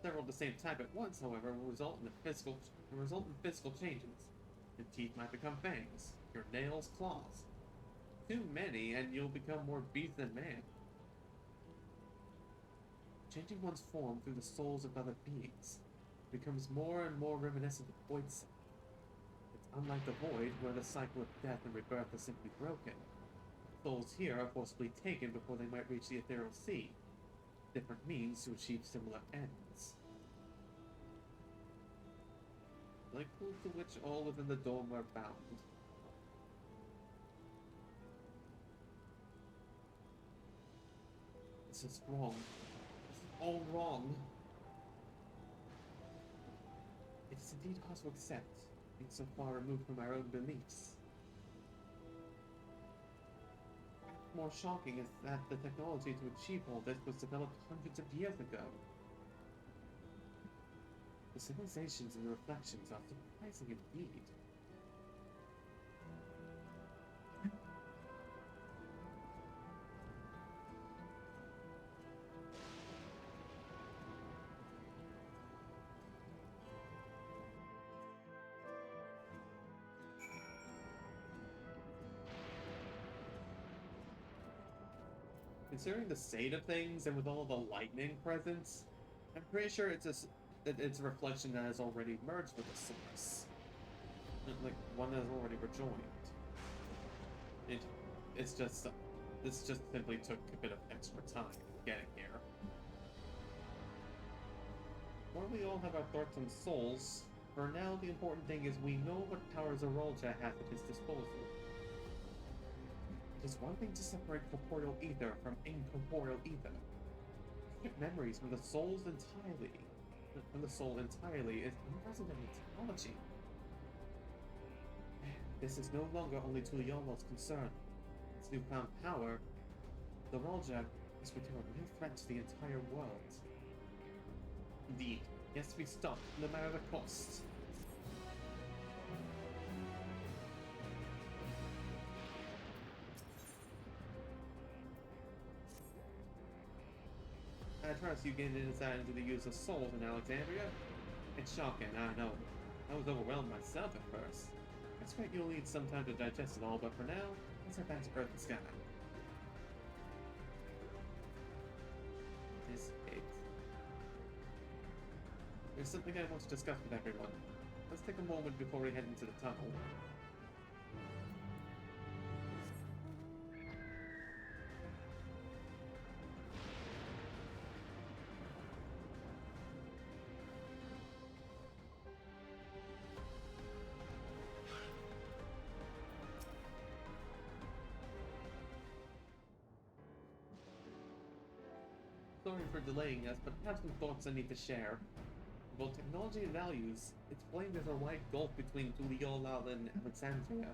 of the same type at once, however, will result in physical changes. Your teeth might become fangs, your nails claws. Too many, and you'll become more beast than man. Changing one's form through the souls of other beings becomes more and more reminiscent of Void Self. It's unlike the Void, where the cycle of death and rebirth is simply broken. Souls here are forcibly taken before they might reach the Ethereal Sea. Different means to achieve similar ends. Like to which all within the dome are bound. This is wrong. This is all wrong. It is indeed hard to accept, being so far removed from our own beliefs. More shocking is that the technology to achieve all this was developed hundreds of years ago. The civilizations and the reflections are surprising indeed. Considering the state of things and with all the lightning presence, I'm pretty sure it's a reflection that has already merged with the source. Like one that has already rejoined. This just simply took a bit of extra time getting here. While we all have our thoughts and souls, for now the important thing is we know what power Zeralja has at his disposal. It is one thing to separate corporeal ether from incorporeal ether. To get memories from the soul entirely is unprecedented technology. This is no longer only Tuliola's concern. Its newfound power, the Zeralja is become a real threat to the entire world. Indeed, he has to be stopped, no matter the cost. I trust you gained insight into the use of souls in Alexandria? It's shocking, I know. I was overwhelmed myself at first. I expect you'll need some time to digest it all, but for now, let's head back to Earth and Sky. This is... There's something I want to discuss with everyone. Let's take a moment before we head into the tunnel. Sorry for delaying us, but I have some thoughts I need to share. About technology and values, it's plain there's a wide gulf between Tuliola and Alexandria.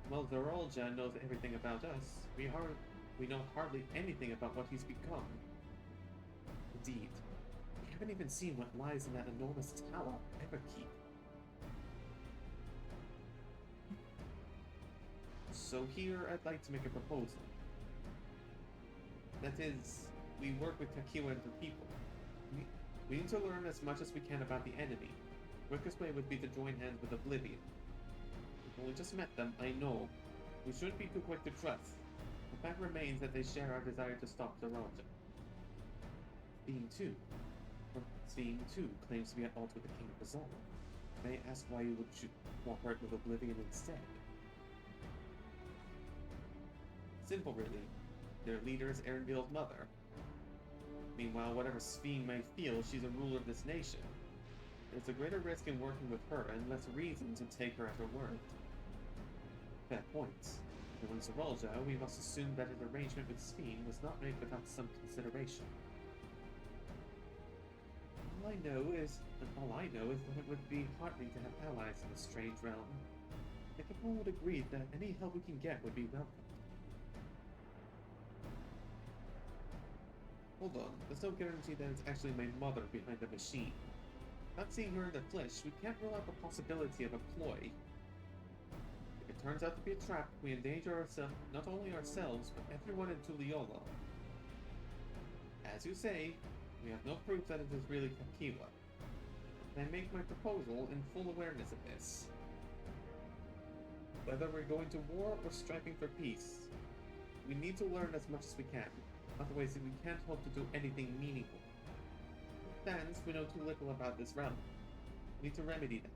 While Zeralja knows everything about us, we know hardly anything about what he's become. Indeed, we haven't even seen what lies in that enormous tower, Everkeep. So here, I'd like to make a proposal. That is, we work with Kakiwa and her people. We need to learn as much as we can about the enemy. The quickest way would be to join hands with Oblivion. We've only just met them, I know. We shouldn't be too quick to trust. The fact remains that they share our desire to stop Zeralja. Being 2 claims to be at odds with the King of Bazaar. May I ask why you would cooperate with Oblivion instead? Simple, really. Their leader is Erendil's mother. Meanwhile, whatever Sphene may feel, she's a ruler of this nation. There's a greater risk in working with her, and less reason to take her at her word. Fair point. And when Zeralja, we must assume that his arrangement with Sphene was not made without some consideration. All I know is that it would be heartening to have allies in this strange realm. I think everyone would agree that any help we can get would be welcome. Hold on, there's no guarantee that it's actually my mother behind the machine. Not seeing her in the flesh, we can't rule out the possibility of a ploy. If it turns out to be a trap, we endanger not only ourselves, but everyone in Tuliola. As you say, we have no proof that it is really Kakiwa. And I make my proposal in full awareness of this. Whether we're going to war or striking for peace, we need to learn as much as we can. Otherwise, we can't hope to do anything meaningful. Stands, we know too little about this realm. We need to remedy that.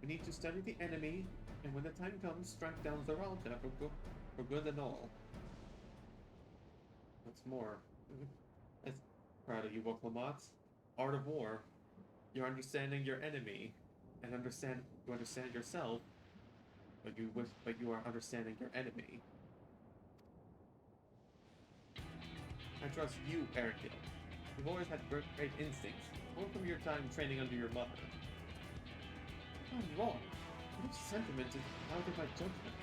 We need to study the enemy, and when the time comes, strike down Zeralja for good and all. What's more, I'm proud of you, Woklamat. Art of war. You're understanding your enemy, and you understand yourself, but you are understanding your enemy. I trust you, Erikil. You've always had great instincts, all from your time training under your mother. I'm wrong. Which sentiment is clouded by judgment?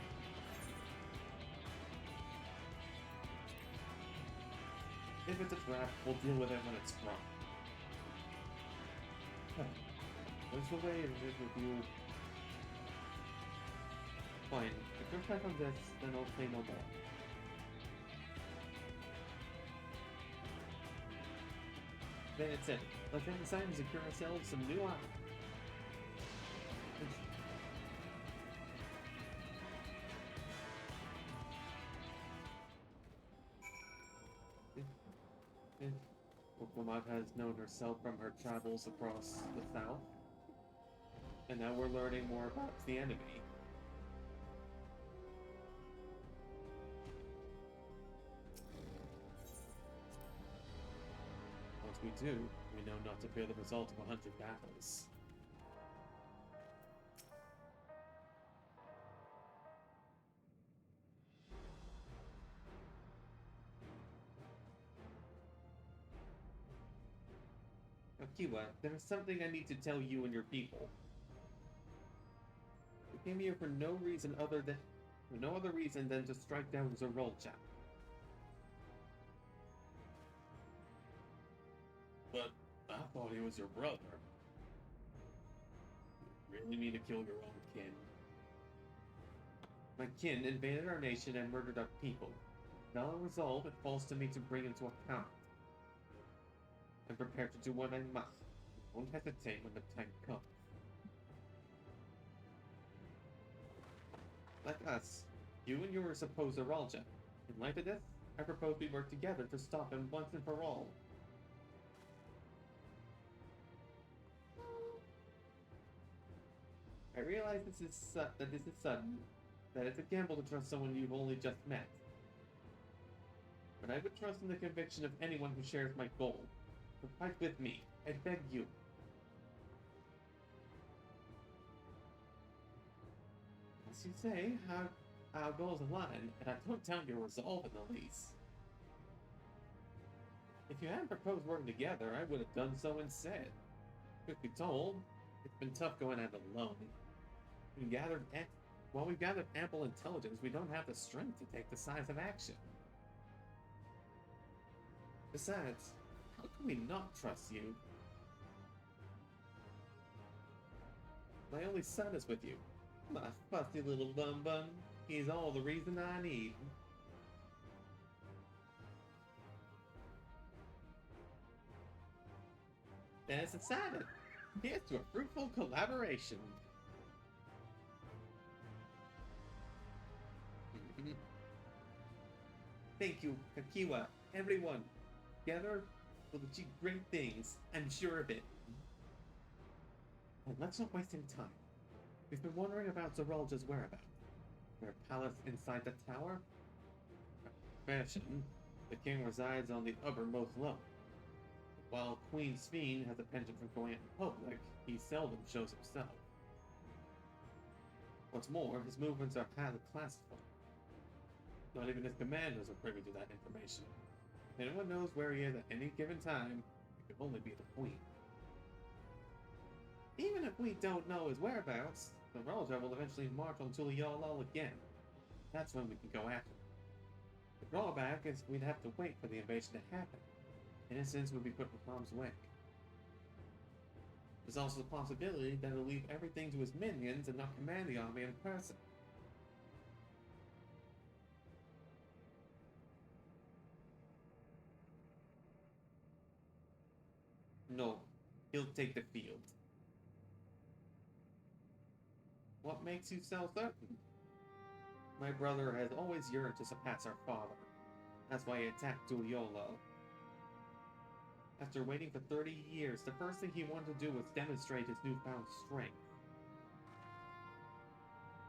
If it's a trap, we'll deal with it when it's sprung. What's the way of it with you? Fine. If you're back on this, then I'll say no more. Then it's it. Let's head inside and secure ourselves some new armor. Oklahoma has known herself from her travels across the south. And now we're learning more about the enemy. Once we do, we know not to fear the result of 100 battles. Kiwa, there is something I need to tell you and your people. We came here for no other reason than to strike down Zerolcha. But I thought he was your brother. You really need to kill your own kin. My kin invaded our nation and murdered our people. Now in resolve, it falls to me to bring him to account. I'm prepared to do what I must. I won't hesitate when the time comes. Like us, you and yours oppose Zerolcha. In light of this, I propose we work together to stop him once and for all. I realize this is sudden, that it's a gamble to trust someone you've only just met. But I would trust in the conviction of anyone who shares my goal. So fight with me, I beg you. As you say, our goals align, and I don't doubt your resolve in the least. If you hadn't proposed working together, I would have done so instead. Truth be told, it's been tough going at it alone. While we've gathered ample intelligence, we don't have the strength to take decisive action. Besides, how can we not trust you? My only son is with you. My fussy little bum-bum. He's all the reason I need. Then it's decided. Here's to a fruitful collaboration. Thank you, Kakiwa, everyone. Together, we'll achieve great things. I'm sure of it. And let's not waste any time. We've been wondering about Zerolcha's whereabouts. Their palace inside the tower? Fashion, the king resides on the uppermost level. While Queen Sphene has a penchant for going out in public, he seldom shows himself. What's more, his movements are highly classified. Not even his commanders are privy to that information. If anyone knows where he is at any given time, it could only be the Queen. Even if we don't know his whereabouts, the Zerolcha will eventually march on Tuliyollal again. That's when we can go after him. The drawback is we'd have to wait for the invasion to happen. Innocents would be put in harm's way. There's also the possibility that he'll leave everything to his minions and not command the army in person. No, he'll take the field. What makes you so certain? My brother has always yearned to surpass our father. That's why he attacked Tuliyollal. After waiting for 30 years, the first thing he wanted to do was demonstrate his newfound strength.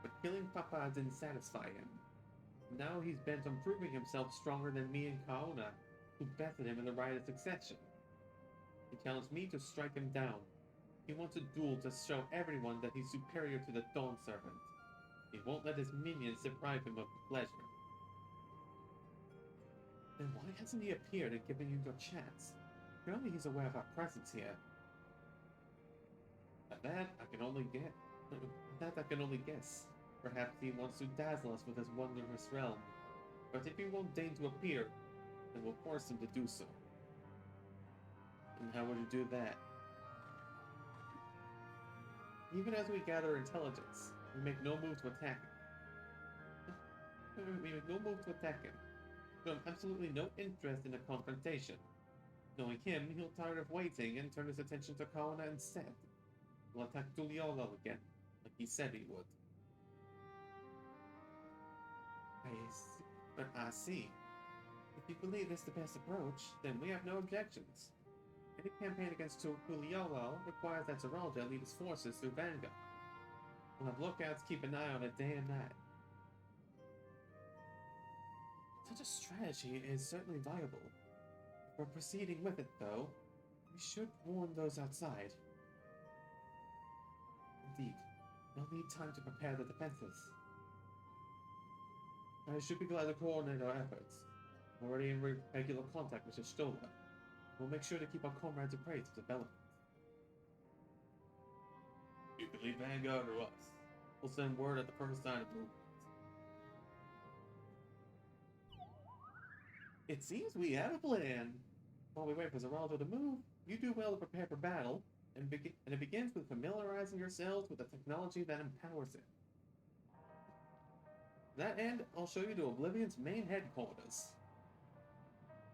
But killing Papa didn't satisfy him. Now he's bent on proving himself stronger than me and Kaona, who bested him in the rite of succession. He challenged me to strike him down. He wants a duel to show everyone that he's superior to the Dawn Servant. He won't let his minions deprive him of the pleasure. Then why hasn't he appeared and given you your chance? Surely he's aware of our presence here. At that, I can only guess. Perhaps he wants to dazzle us with his wondrous realm. But if he won't deign to appear, then we'll force him to do so. And how would you do that? Even as we gather intelligence, we make no move to attack him. We make no move to attack him. We have absolutely no interest in a confrontation. Knowing him, he'll tire of waiting and turn his attention to Kawana instead. He'll attack Tuliolo again, like he said he would. I see. If you believe this is the best approach, then we have no objections. Any campaign against Tuliolo requires that Zeralda lead his forces through Vanguard. We'll have lookouts keep an eye on it day and night. Such a strategy is certainly viable. If we're proceeding with it, though, we should warn those outside. Indeed, they'll need time to prepare the defenses. I should be glad to coordinate our efforts. I'm already in regular contact with Stola. We'll make sure to keep our comrades appraised of developments. You can lead Vanguard or us. We'll send word at the first sign of movement. It seems we have a plan. While we wait for Zeraldo to move, you do well to prepare for battle, and it begins with familiarizing yourselves with the technology that empowers it. To that end, I'll show you to Oblivion's main headquarters.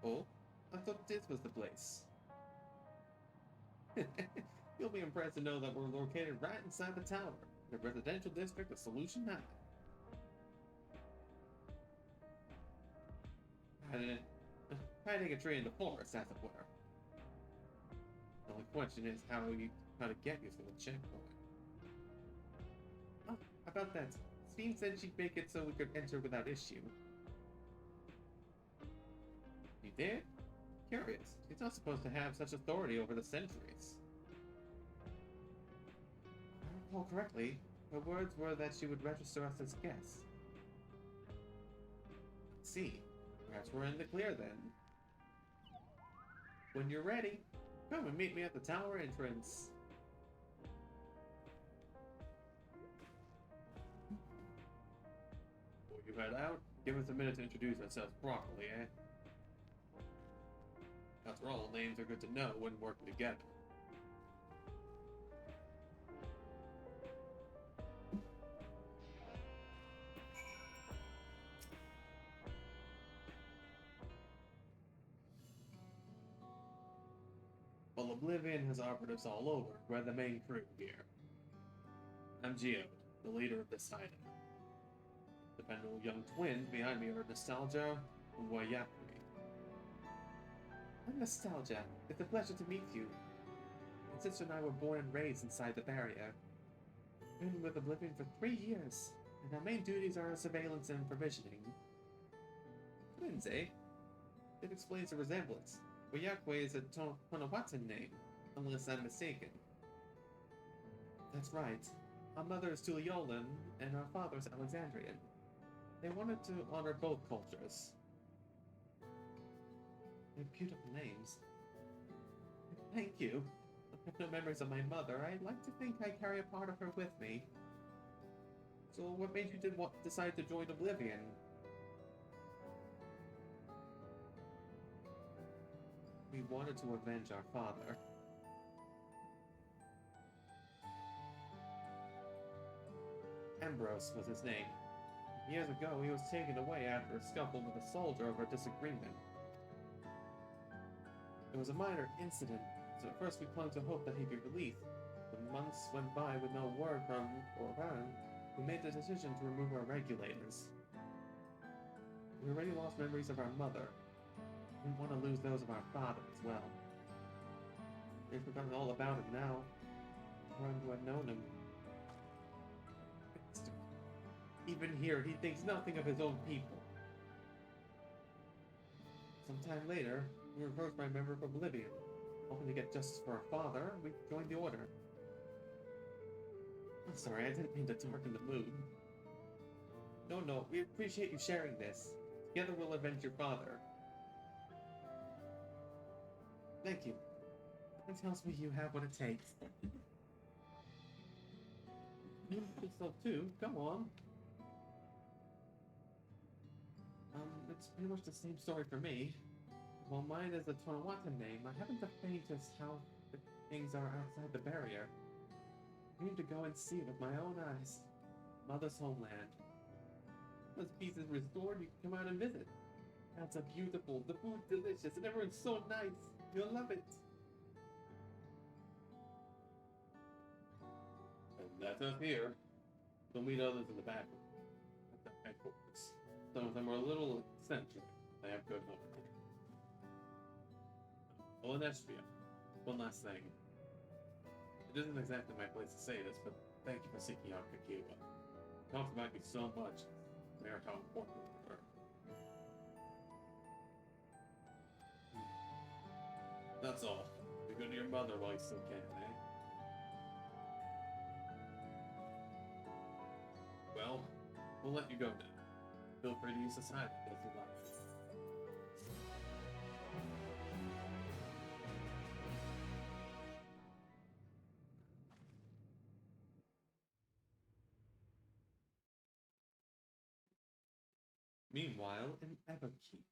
Oh, I thought this was the place. You'll be impressed to know that we're located right inside the tower, in the residential district of Solution High. Hiding a tree in the forest, as it were. The only question is how to get you through the checkpoint. Oh, about that. Steam said she'd make it so we could enter without issue. You did? Curious. She's not supposed to have such authority over the centuries. If I recall correctly, her words were that she would register us as guests. Let's see. Perhaps we're in the clear then. When you're ready, come and meet me at the tower entrance. Before you head out, give us a minute to introduce ourselves properly, eh? After all, names are good to know when working together. Well, Oblivion has operatives all over. We're the main crew here. I'm Geode, the leader of this hideout. The venerable young twins behind me are Nostalgia and Wayakui. I'm Nostalgia. It's a pleasure to meet you. My sister and I were born and raised inside the barrier. Been with Oblivion for 3 years, and our main duties are surveillance and provisioning. Twins, eh? It explains the resemblance. Wayakui is a Tonawatan name, unless I'm mistaken. That's right. Our mother is Tuliolan, and our father is Alexandrian. They wanted to honor both cultures. They're beautiful names. Thank you. I have no memories of my mother. I'd like to think I carry a part of her with me. So what made you decide to join Oblivion? We wanted to avenge our father. Ambrose was his name. Years ago, he was taken away after a scuffle with a soldier over a disagreement. It was a minor incident, so at first we clung to hope that he'd be released. When months went by with no word from or around, we made the decision to remove our regulators. We already lost memories of our mother. We didn't want to lose those of our father as well. We've forgotten all about him now. Everyone who had known him. Even here, he thinks nothing of his own people. Sometime later, we were approached by a member of Oblivion. Hoping to get justice for our father, we joined the Order. I'm sorry, I didn't mean to darken the mood. No, we appreciate you sharing this. Together we'll avenge your father. Thank you. That tells me you have what it takes. You think so too. Come on. It's pretty much the same story for me. While mine is a Tonawata name, I haven't the faintest how the things are outside the barrier. I need to go and see it with my own eyes. Mother's homeland. Once peace is restored, you can come out and visit. That's a beautiful, the food's delicious, and everyone's so nice. You'll love it. And that's us here. You'll meet others in the back at the headquarters. Some of them are a little eccentric. They have good moments. Well, in Espia, one last thing. It isn't exactly my place to say this, but thank you for seeking out Kakiba. Talked about me so much. They're how important we were. That's all. Be good to your mother while you still can, eh? Well, we'll let you go now. Feel free to use the side if you like. Meanwhile, in Everkeep.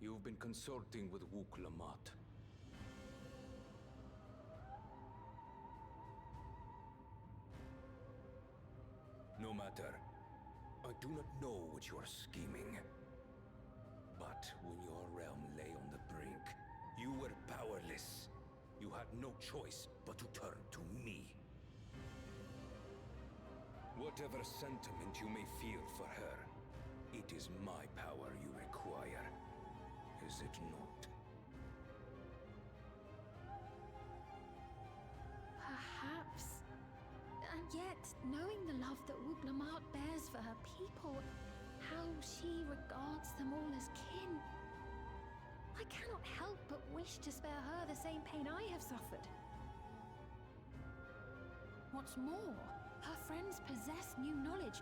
You've been consulting with Wook Lamont. No matter. I do not know what you are scheming. But when your realm lay on the brink, you were powerless. You had no choice but to turn to me. Whatever sentiment you may feel for her, it is my power you require. Is it not? Perhaps. And yet, knowing the love that Wooglamart bears for her people, how she regards them all as kin, I cannot help but wish to spare her the same pain I have suffered. What's more, her friends possess new knowledge.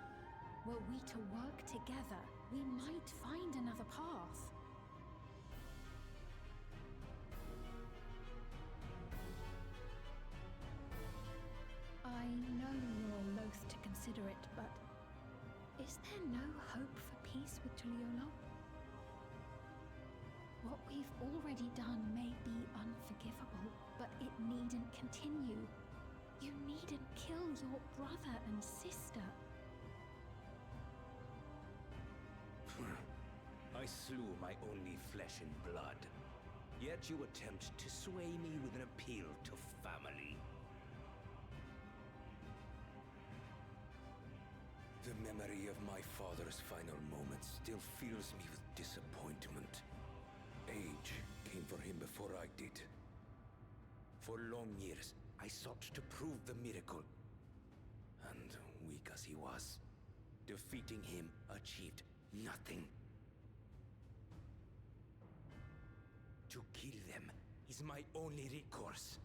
Were we to work together, we might find another path. I know you're loath to consider it, but is there no hope for peace with Tuliolo? What we've already done may be unforgivable, but it needn't continue. You needn't kill your brother and sister. I slew my only flesh and blood. Yet you attempt to sway me with an appeal to family. The memory of my father's final moments still fills me with disappointment. Age came for him before I did. For long years, I sought to prove the miracle. And weak as he was, defeating him achieved nothing. To kill them is my only recourse.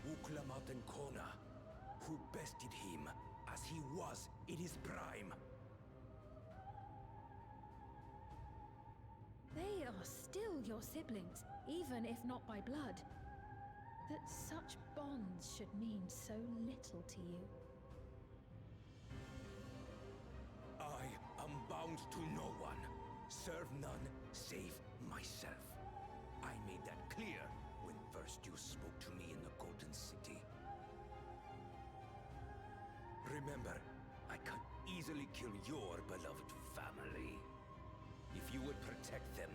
Wuklamat and Kona, who bested him as he was in his prime. They are still your siblings, even if not by blood. That such bonds should mean so little to you. I am bound to no one. Serve none save myself. I made that clear when first you spoke to me in the Golden City. Remember, I can easily kill your beloved family. If you would protect them,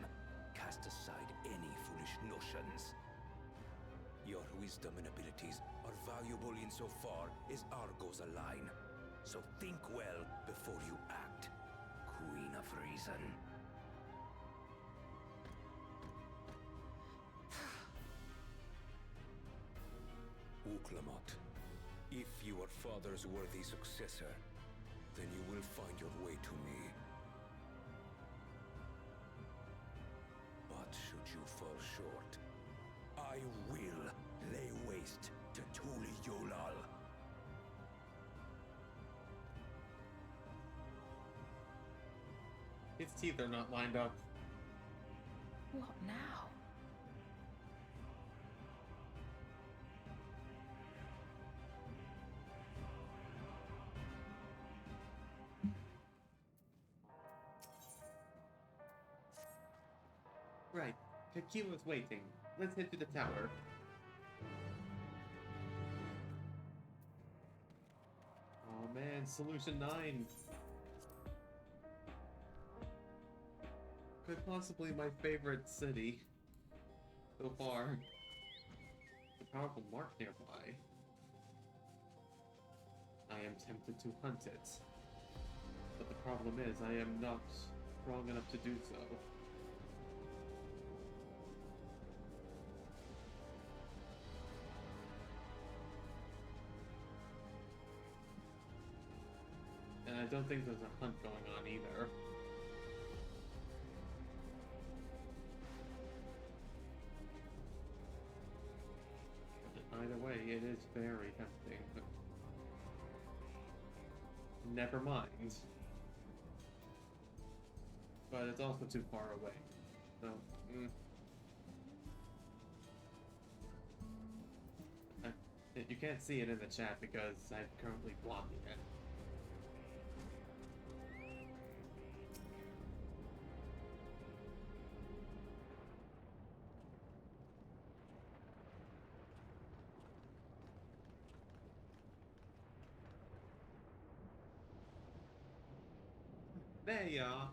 cast aside any foolish notions. Your wisdom and abilities are valuable insofar as Argo's align. So think well before you act, Queen of Reason. Wuklamat, if you are father's worthy successor, then you will find your way to me. Its teeth are not lined up. What now? Right. Tequila's waiting. Let's head to the tower. Oh man, Solution 9. Quite possibly my favorite city so far. A powerful mark nearby. I am tempted to hunt it. But the problem is, I am not strong enough to do so. And I don't think there's a hunt going on either. Either way, it is very tempting. Never mind. But it's also too far away. So, you can't see it in the chat because I'm currently blocking it. There you are.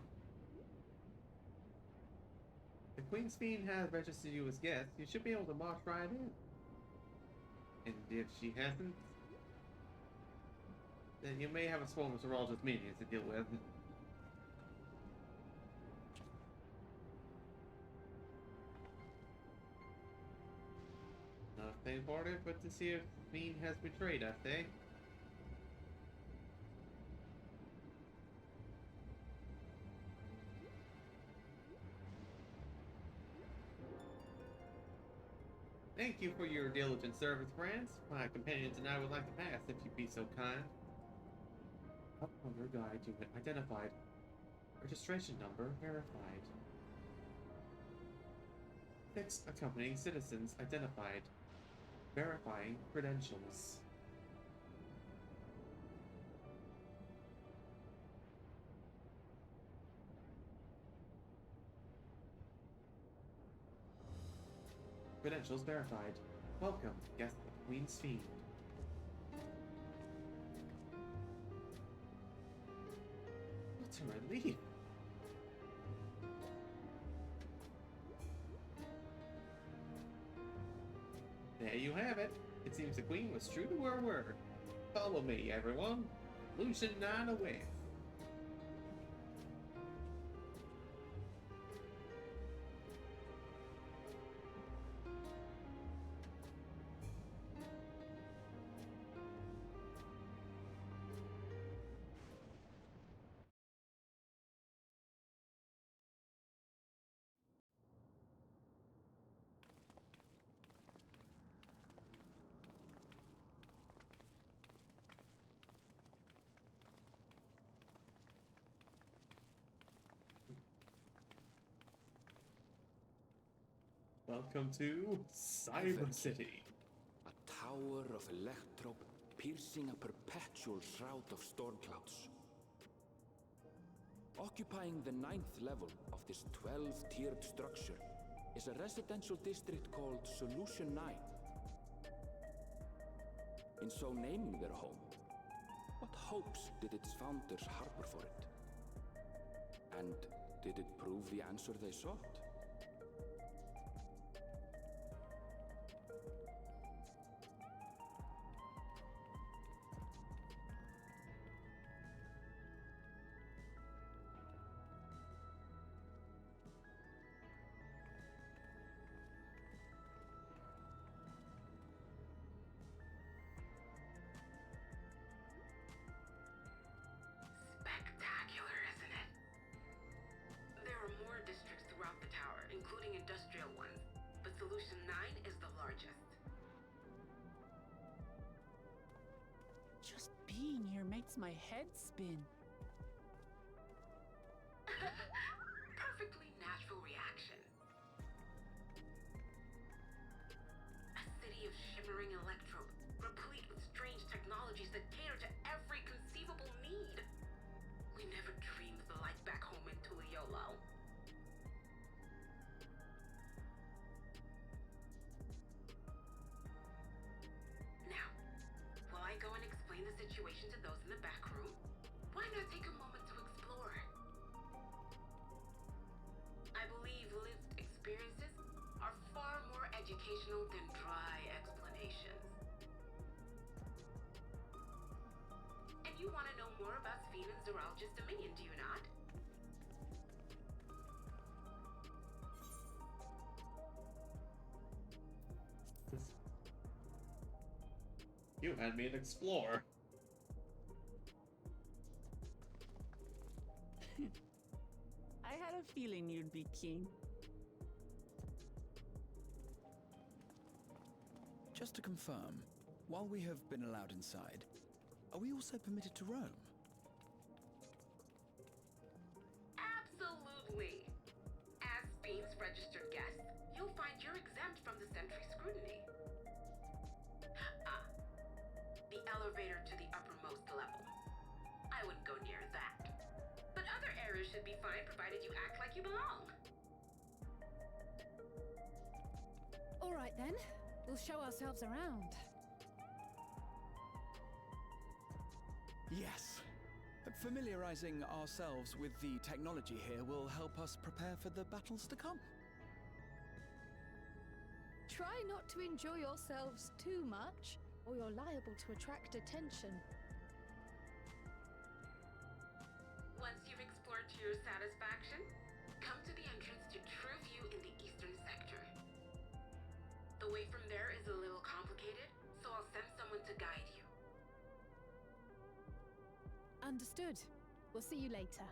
The Queen's Fiend has registered you as guest. You should be able to march right in. And if she hasn't, then you may have a swarm of Zeralda's minions to deal with. Nothing for it but to see if the Fiend has betrayed us, eh? Thank you for your diligent service, friends. My companions and I would like to pass, if you'd be so kind. Up on your guide, unit identified. Registration number verified. 6 accompanying citizens identified. Verifying credentials. Credentials verified. Welcome, guest of the Queen's Fiend. What a relief! There you have it. It seems the Queen was true to her word. Follow me, everyone. Lucian 9 away. Welcome to Cyber City. A tower of electrope piercing a perpetual shroud of storm clouds. Occupying the 9th level of this 12-tiered structure is a residential district called Solution 9. In so naming their home, what hopes did its founders harbor for it? And did it prove the answer they sought? Spectacular, isn't it? There are more districts throughout the tower, including industrial ones, but Solution 9 is the largest. Just being here makes my head spin. replete with strange technologies that cater to every conceivable need. We never dreamed of the life back home in Tuliolo. Now, while I go and explain the situation to those in the back room, why not take a moment to explore? I believe lived experiences are far more educational than dry explanations. And you want to know more about Sphene and Zeralja's dominion, do you not? You had me an explore. I had a feeling you'd be keen. Just to confirm, while we have been allowed inside, are we also permitted to roam? Absolutely. As Sphene's registered guest, you'll find you're exempt from the sentry scrutiny. The elevator to the uppermost level. I wouldn't go near that. But other areas should be fine provided you act like you belong. All right then, we'll show ourselves around. Yes. Familiarizing ourselves with the technology here will help us prepare for the battles to come. Try not to enjoy yourselves too much, or you're liable to attract attention. Once you've explored to your satisfaction, come to the entrance to True View in the eastern sector. The way from there is a little complicated, so I'll send someone to guide you. Understood. We'll see you later.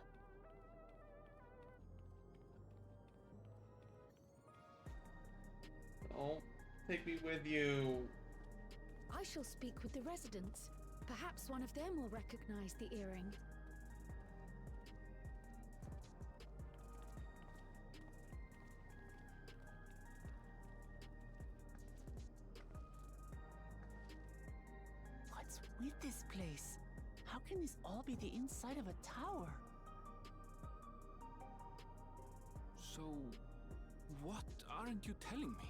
Oh, take me with you. I shall speak with the residents. Perhaps one of them will recognize the earring. What's with this place? How can this all be the inside of a tower? So, what aren't you telling me?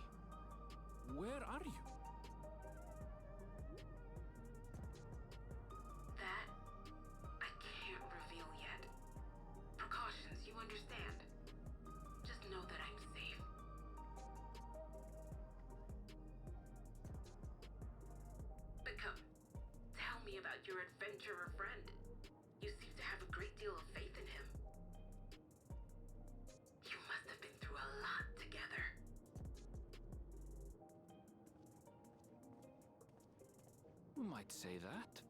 Where are you? That, I can't reveal yet. Precautions, you understand. Just know that I'm safe. But come, tell me about your adventurer friend. You seem to have a great deal of faith in him. You must have been through a lot together. You might say that.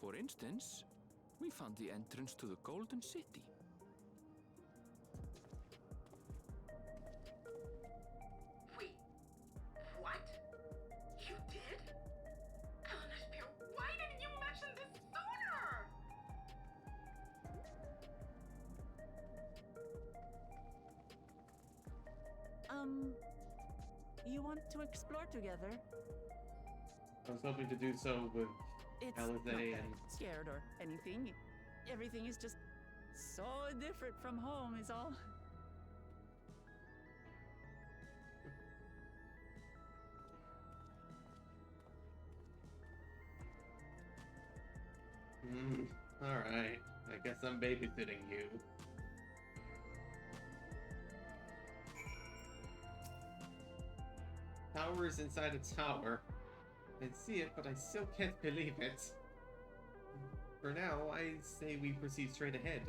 For instance, we found the entrance to the Golden City. Wait, what? You did? Eleanor Spear, why didn't you mention this sooner? You want to explore together? I was hoping to do so with It's not Alize that and I'm scared or anything. Everything is just so different from home is all. Alright. I guess I'm babysitting you. Tower is inside a tower. I see it, but I still can't believe it. For now, I say we proceed straight ahead.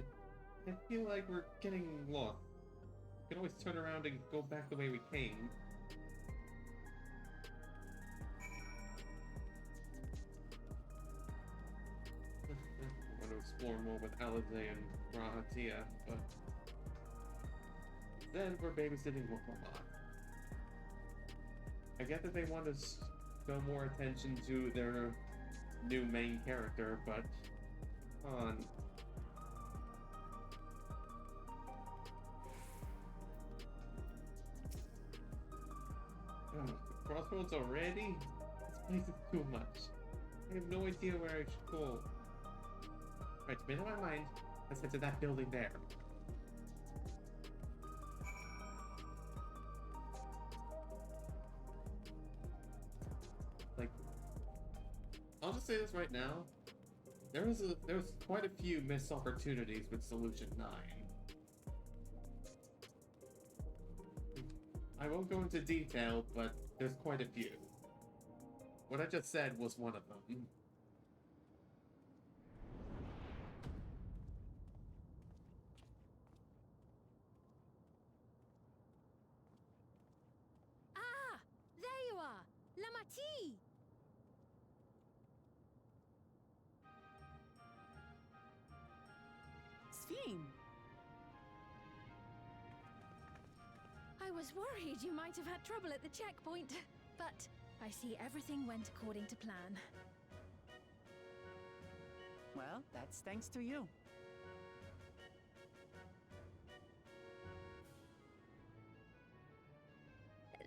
I feel like we're getting lost. We can always turn around and go back the way we came. I want to explore more with Alize and Rahatia, but then we're babysitting Wokoma. I get that they want to show more attention to their new main character, but come on. Oh, Crossroads already? It's This is too much. I have no idea where I should go. Right, made up my mind. Let's head to that building there. Like, I'll just say this right now. There's quite a few missed opportunities with Solution 9. I won't go into detail, but there's quite a few. What I just said was one of them. Ah! There you are! Lamati! Sphene! I was worried you might have had trouble at the checkpoint, but I see everything went according to plan. Well, that's thanks to you.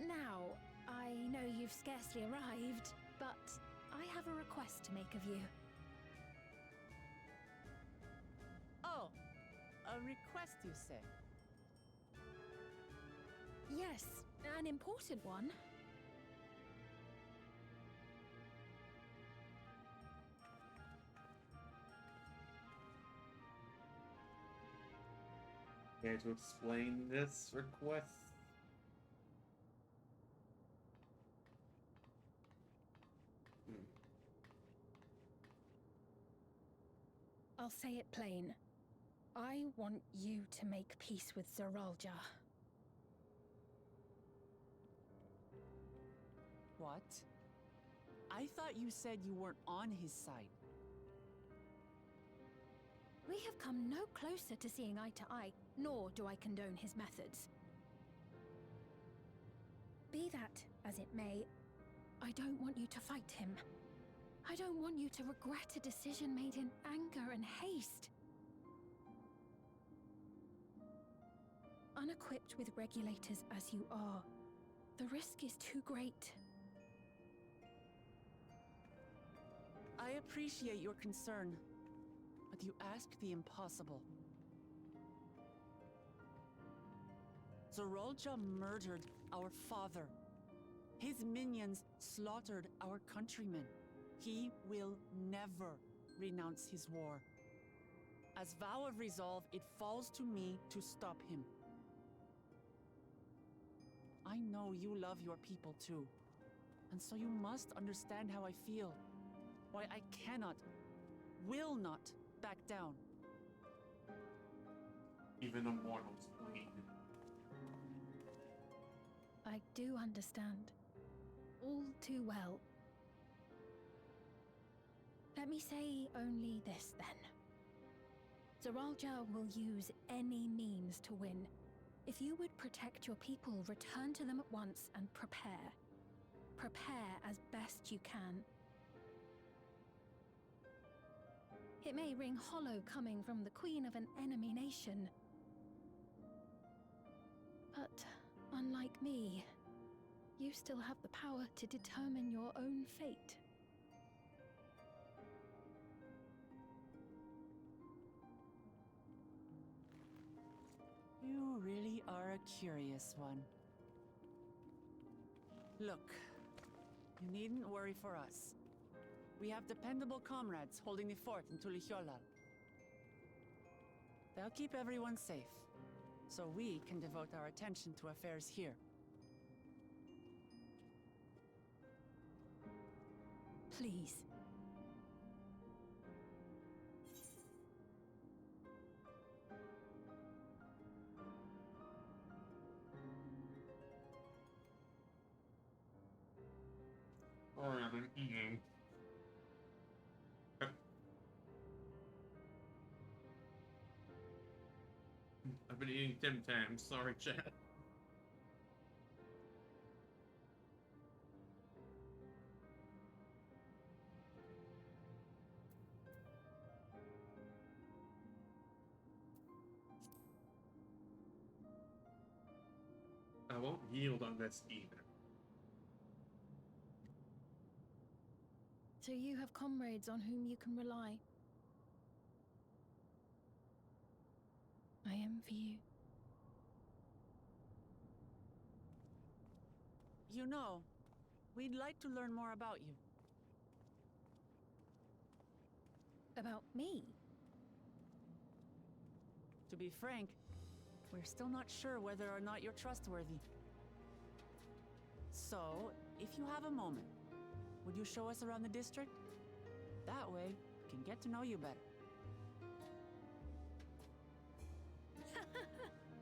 Now, I know you've scarcely arrived, but I have a request to make of you. Oh, a request, you say? Yes, an important one. Care to explain this request? I'll say it plain. I want you to make peace with Zeralja. What? I thought you said you weren't on his side. We have come no closer to seeing eye to eye, nor do I condone his methods. Be that as it may, I don't want you to fight him. I don't want you to regret a decision made in anger and haste. Unequipped with regulators as you are, the risk is too great. I appreciate your concern, but you ask the impossible. Zeralja murdered our father. His minions slaughtered our countrymen. He will never renounce his war. As vow of resolve, it falls to me to stop him. I know you love your people too, and so you must understand how I feel. Why I cannot, will not back down. Even a mortal's bleed. I do understand. All too well. Let me say only this then. Zeralja will use any means to win. If you would protect your people, return to them at once and prepare. Prepare as best you can. It may ring hollow coming from the queen of an enemy nation. But unlike me, you still have the power to determine your own fate. You really are a curious one. Look, you needn't worry for us. We have dependable comrades holding the fort in Tulihyolal. They'll keep everyone safe, so we can devote our attention to affairs here. Please. Sorry, I've been eating. I've been eating Tim Tams. Sorry, chat. I won't yield on this either. So you have comrades on whom you can rely. I envy you. You know, we'd like to learn more about you. About me? To be frank, we're still not sure whether or not you're trustworthy. So, if you have a moment, would you show us around the district? That way, we can get to know you better.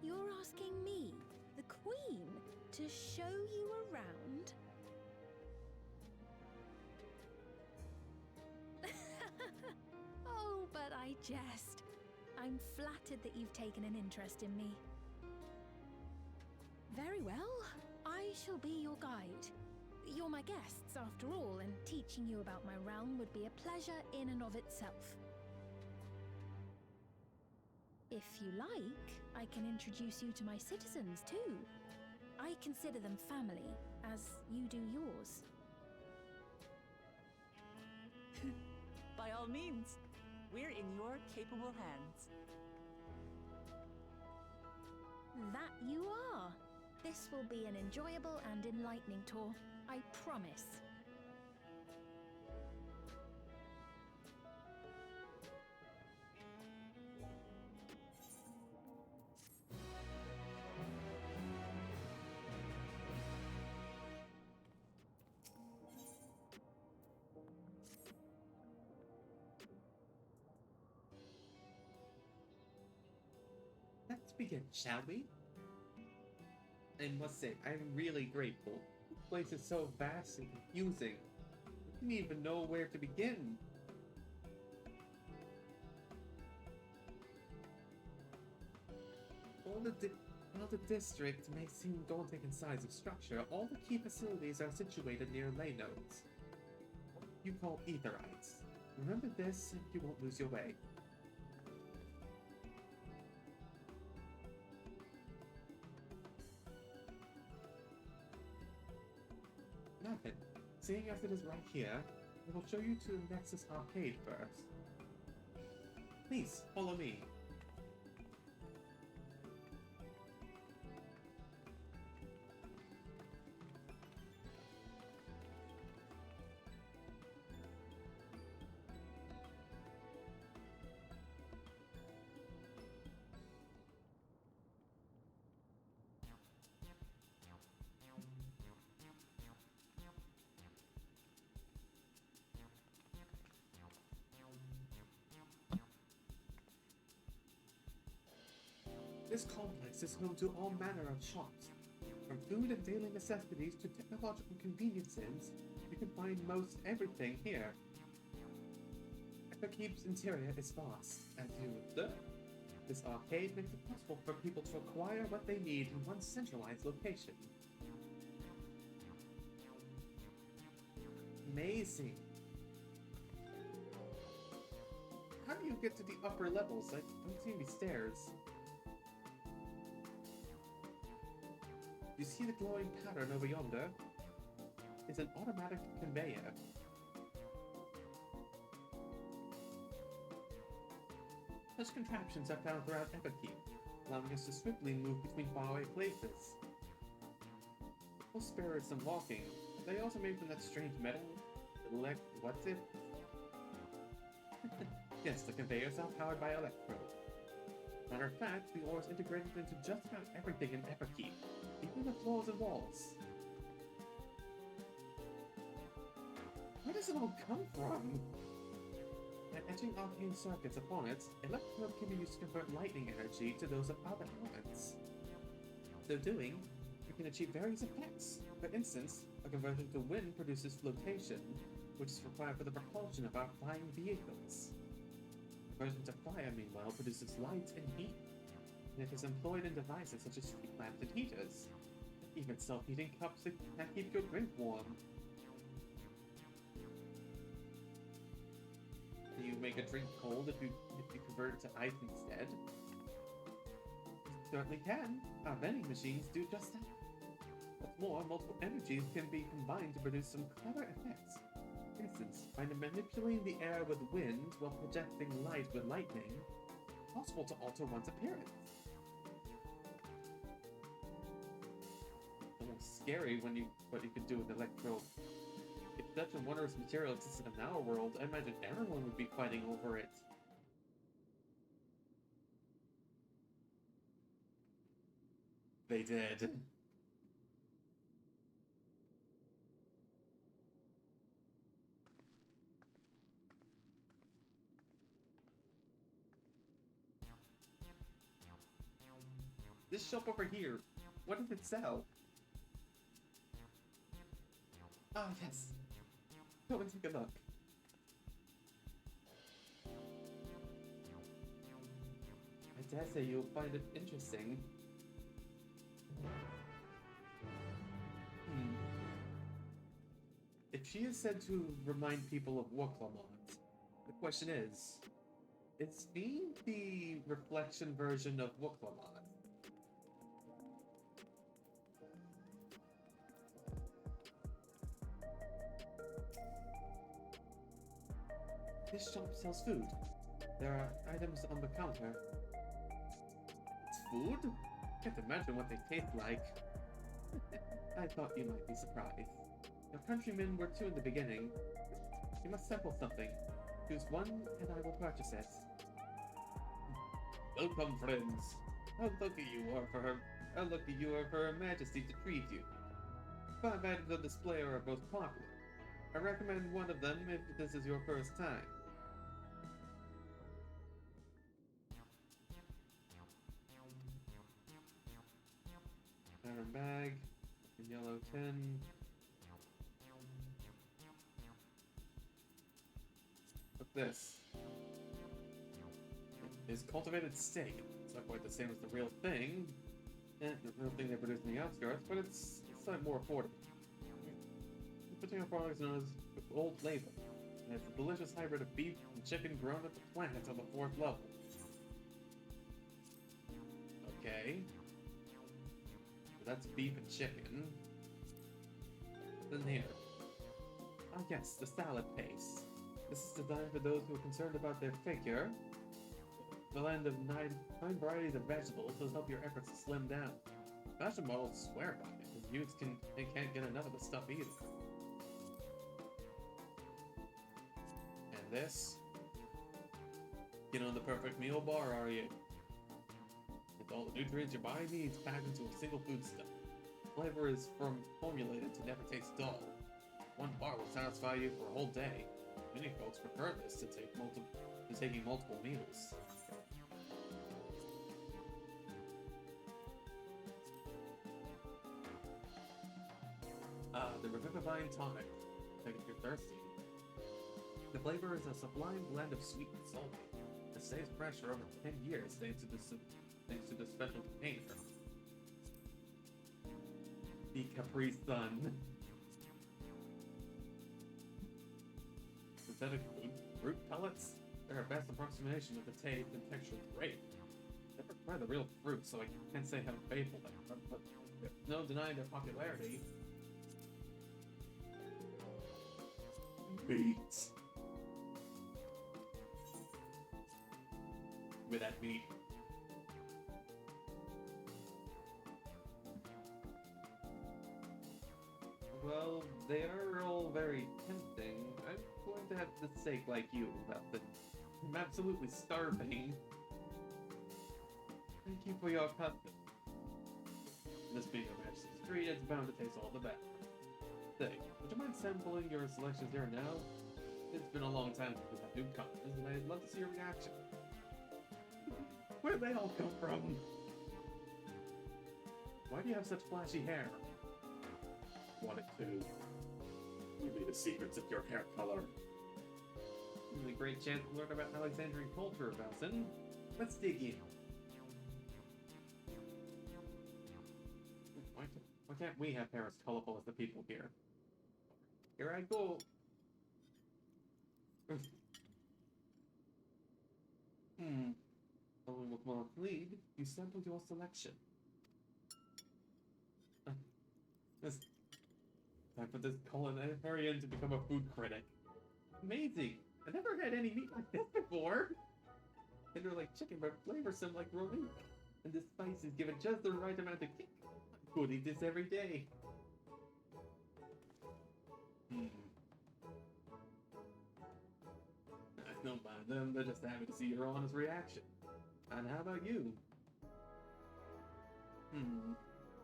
You're asking me, the Queen, to show you around? Oh, but I jest. I'm flattered that you've taken an interest in me. Very well. I shall be your guide. You're my guests, after all, and teaching you about my realm would be a pleasure in and of itself. If you like, I can introduce you to my citizens, too. I consider them family, as you do yours. By all means, we're in your capable hands. That you are. This will be an enjoyable and enlightening tour, I promise. Let's begin, shall we? I must say, I'm really grateful. This place is so vast and confusing. I didn't even know where to begin. While the district may seem daunting in size of structure, all the key facilities are situated near ley nodes. You call etherites. Remember this, and you won't lose your way. Nothing. Seeing as it is right here, I will show you to the Nexus Arcade first. Please, follow me. This complex is home to all manner of shops. From food and daily necessities to technological conveniences, you can find most everything here. FFXIV's interior is vast, as you observe. This arcade makes it possible for people to acquire what they need in one centralized location. Amazing. How do you get to the upper levels? I don't see any stairs. You see the glowing pattern over yonder? It's an automatic conveyor. Such contraptions are found throughout FFXIV, allowing us to swiftly move between faraway places. We'll spare us some walking. They also made from that strange metal. What's it? Yes, the conveyors are powered by electrode. Matter of fact, the ore is integrated into just about everything in FFXIV, even the floors and walls. Where does it all come from? By etching arcane circuits upon it, electrode can be used to convert lightning energy to those of other elements. So doing, you can achieve various effects. For instance, a conversion to wind produces flotation, which is required for the propulsion of our flying vehicles. Conversion to fire, meanwhile, produces light and heat, and it is employed in devices such as street lamps and heaters, even self-heating cups that keep your drink warm. Do you make a drink cold if you convert it to ice instead? You certainly can. Our vending machines do just that. What's more, multiple energies can be combined to produce some clever effects. instance, by manipulating the air with wind while projecting light with lightning, it's possible to alter one's appearance. It's a little scary when what you can do with electro. If such a wondrous material existed in our world, I imagine everyone would be fighting over it. They did. This shop over here, what does it sell? Ah, yes. Go and take a look. I dare say you'll find it interesting. If she is said to remind people of Woklamont, the question is me the reflection version of Woklamont? This shop sells food. There are items on the counter. It's food? Can't imagine what they taste like. I thought you might be surprised. Your countrymen were two in the beginning. You must sample something. Choose one, and I will purchase it. Welcome, friends. How lucky you are for Her Majesty to treat you. 5 items on display are most popular. I recommend one of them if this is your first time. Iron bag, a yellow tin. What's this? Is cultivated steak. It's not quite the same as the real thing. The real thing they produce in the outskirts, but it's slightly more affordable. The potato product is known as Old Flavor, and it's a delicious hybrid of beef and chicken grown at the plant on the 4th level. Okay. So that's beef and chicken. What's in here? Ah yes, the salad paste. This is designed for those who are concerned about their figure. The blend of 9 varieties of vegetables will help your efforts to slim down. Fashion models swear by it, because youths can't get enough of the stuff either. And this? Get on the perfect meal bar, are you? With all the nutrients your body needs packed into a single foodstuff. Flavor is formulated to never taste dull. One bar will satisfy you for a whole day. Many folks prefer this to taking multiple meals. The Revivifying Tonic. Take it if you're thirsty. The flavor is a sublime blend of sweet and salty. It stays fresh for over 10 years thanks to the special container. The Capri Sun. Synthetic fruit pellets? They're a best approximation of the taste and texture of grape. I prefer the real fruit, so I can't say how faithful they are, but there's no denying their popularity. Meat. With that meat. Well, they are all very tempting. I'm going to have to steak like you about them. I'm absolutely starving. Thank you for your custom. This being a Majesty's treat, it's bound to taste all the better. Say, would you mind sampling your selections here now? It's been a long time since we've had newcomers, and I'd love to see your reaction. Where'd they all come from? Why do you have such flashy hair? Wanted to. Give me the secrets of your hair color. This is a great chance to learn about Alexandrian culture, Velson. Let's dig in. Why can't we have hair as colorful as the people here? Here I go. Following Wokmal's lead, you sampled your selection. Time for this culinarian to become a food critic. Amazing! I never had any meat like this before! Tender like chicken, but flavorsome like raw meat. And the spice is given just the right amount of kick. I could eat this every day. I don't mind them, they're just happy to see your honest reaction. And how about you?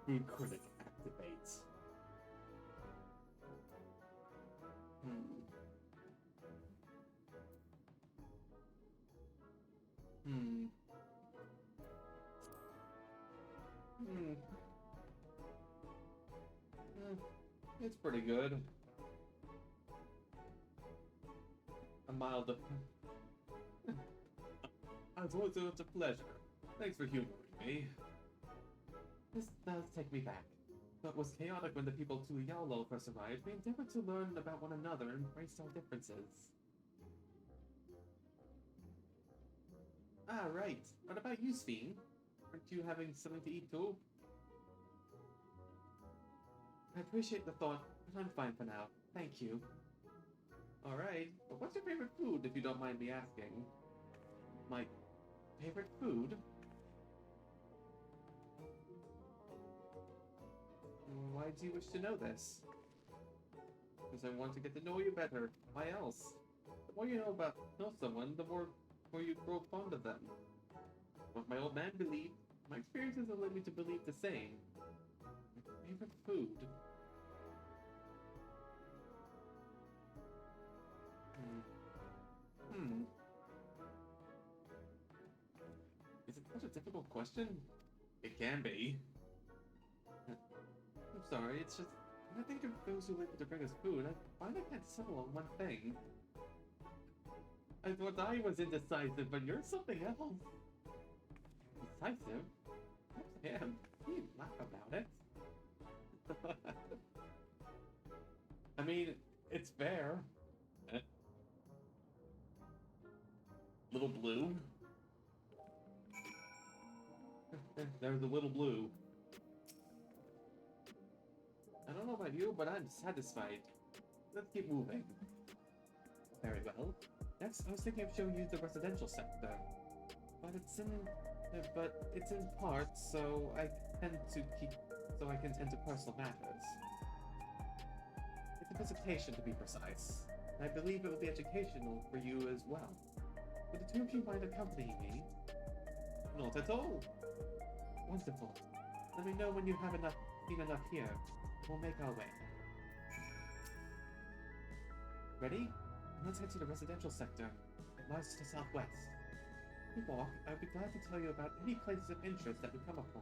Food critic activates. It's pretty good. A mild. As always, it's a pleasure. Thanks for humoring me. This does take me back. What was chaotic when the people to Yalo first arrived, we endeavored to learn about one another and embrace our differences. Ah, right. What about you, Sphene? Aren't you having something to eat too? I appreciate the thought, but I'm fine for now. Thank you. Alright, but what's your favorite food, if you don't mind me asking? My favorite food? Why do you wish to know this? Because I want to get to know you better. Why else? The more you know someone, the more you grow fond of them. What my old man believed, my experiences have led me to believe the same. My favorite food? Is it such a difficult question? It can be. I'm sorry, it's just, when I think of those who like to bring us food, I find I can't settle on one thing. I thought I was indecisive, but you're something else. Decisive? Yes, I am. You laugh about it. I mean, it's fair. Little blue. There's a little blue. I don't know about you, but I'm satisfied. Let's keep moving. Very well. Next, I was thinking of showing you the residential sector, but it's in parts, so I can tend to personal matters. It's a visitation, to be precise, and I believe it will be educational for you as well. Would the two of you mind accompanying me? Not at all. Wonderful. Let me know when you have seen enough here. We'll make our way. Ready? Let's head to the residential sector. It lies to the southwest. If we walk, I would be glad to tell you about any places of interest that we come upon.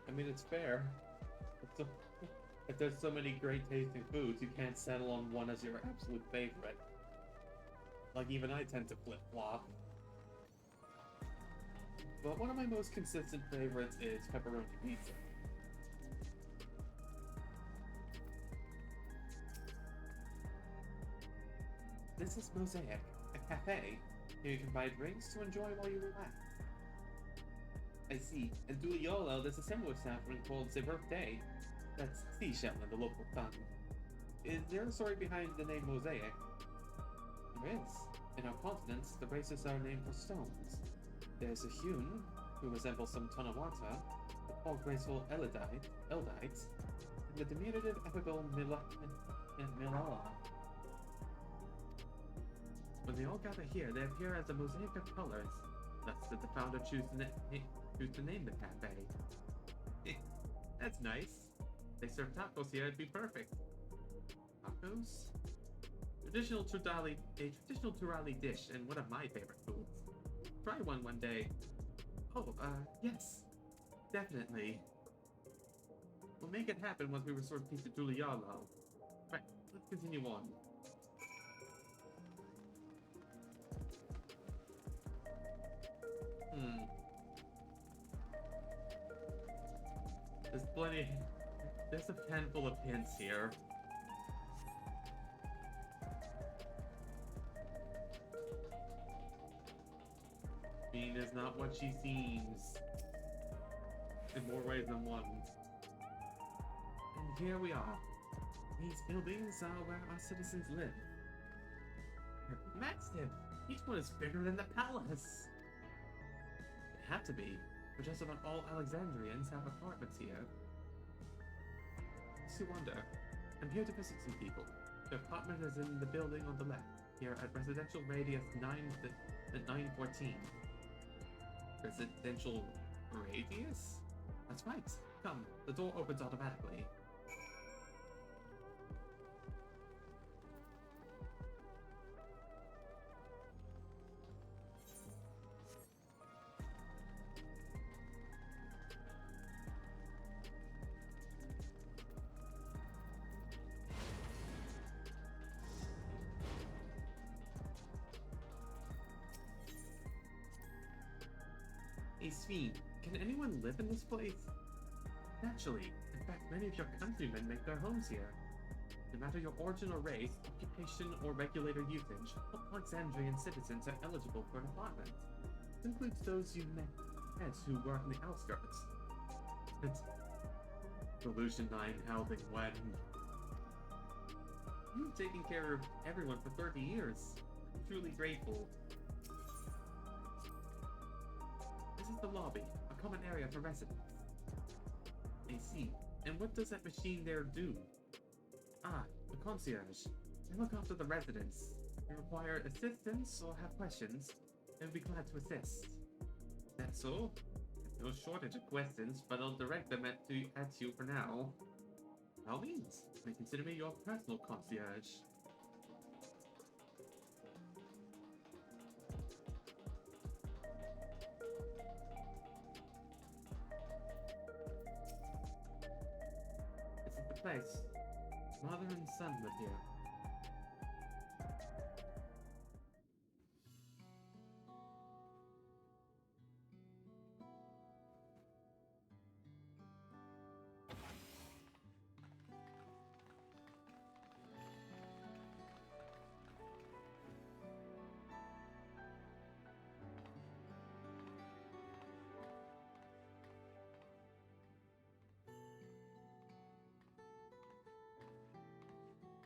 I mean, it's fair. If there's so many great tasting foods, you can't settle on one as your absolute favorite. Like, even I tend to flip-flop. But one of my most consistent favorites is pepperoni pizza. This is Mosaic, a cafe. Here you can buy drinks to enjoy while you relax. I see. In Duliolo, there's a similar saffron called the birthday. That's seashell in the local tongue. Is there a story behind the name Mosaic? There is. In our continents, the races are named for stones. There's a hewn, who resembles some Tonawata, the tall graceful Eldites, and the diminutive epical Milala. When they all gather here, they appear as a mosaic of colors. Thus did the founder choose to name the cafe. That's nice. They serve tacos here, it'd be perfect. Tacos? A traditional Turali dish and one of my favorite foods. Try one day. Oh, yes. Definitely. We'll make it happen once we restore peace to Giuliano. Right, let's continue on. There's a handful of hints here. Queen is not what she seems. In more ways than one. And here we are. These buildings are where our citizens live. They're massive. Each one is bigger than the palace. They have to be, for just about all Alexandrians have apartments here. Makes you wonder. I'm here to visit some people. Their apartment is in the building on the left, here at residential radius 914. Residential radius? That's right. Come, the door opens automatically. Hey, Sphene, can anyone live in this place? Naturally. In fact, many of your countrymen make their homes here. No matter your origin or race, occupation, or regulator usage, all Alexandrian citizens are eligible for an apartment. This includes those you met who work in the outskirts. It's Solution 9 housing when you've taken care of everyone for 30 years. I'm truly grateful. This is the lobby, a common area for residents. I see. And what does that machine there do? Ah, the concierge. I look after the residents. If you require assistance or have questions, I would be glad to assist. That's so? No shortage of questions, but I'll direct them at you for now. By all means, you may consider me your personal concierge. This is the place. Mother and son live here.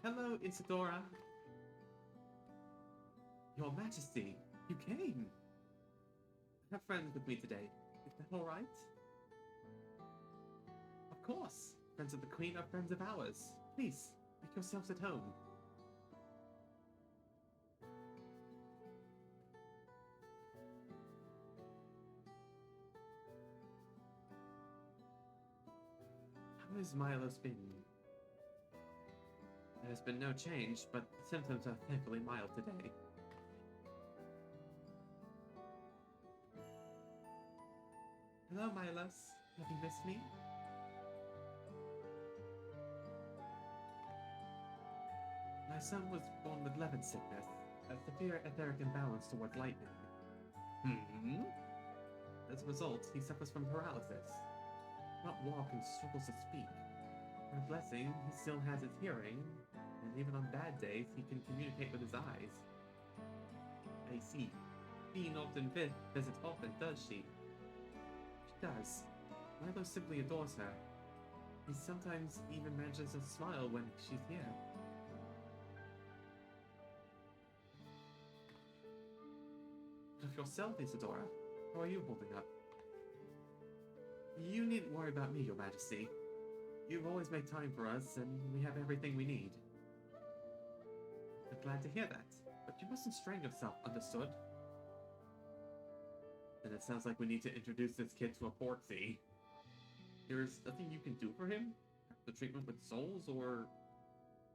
Hello, Isadora. Your Majesty, you came. I have friends with me today. Is that all right? Of course. Friends of the Queen are friends of ours. Please, make yourselves at home. How has Milos been? There has been no change, but the symptoms are thankfully mild today. Hello, Milos. Have you missed me? My son was born with Levin sickness, a severe etheric imbalance towards lightning. As a result, he suffers from paralysis. He cannot walk and struggles to speak. For a blessing, he still has his hearing, and even on bad days, he can communicate with his eyes. I see. Bean often visits often, does she? She does. Milo simply adores her. He sometimes even manages to smile when she's here. But of yourself, Isadora, how are you holding up? You needn't worry about me, Your Majesty. You've always made time for us, and we have everything we need. I'm glad to hear that, but you mustn't strain yourself, understood? Then it sounds like we need to introduce this kid to a Portsy. There's nothing you can do for him? The treatment with souls, or...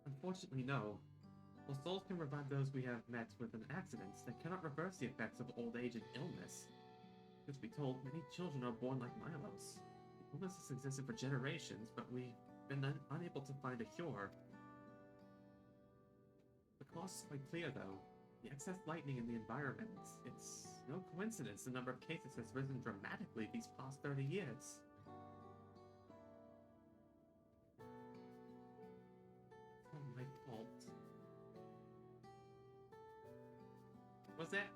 Unfortunately, no. While souls can revive those we have met with an accident, they cannot reverse the effects of old age and illness. Truth be told, many children are born like Milos. The illness has existed for generations, but we've been unable to find a cure. The cause is quite clear, though. The excess lightning in the environment. It's no coincidence the number of cases has risen dramatically these past 30 years. It's all my fault. Was it?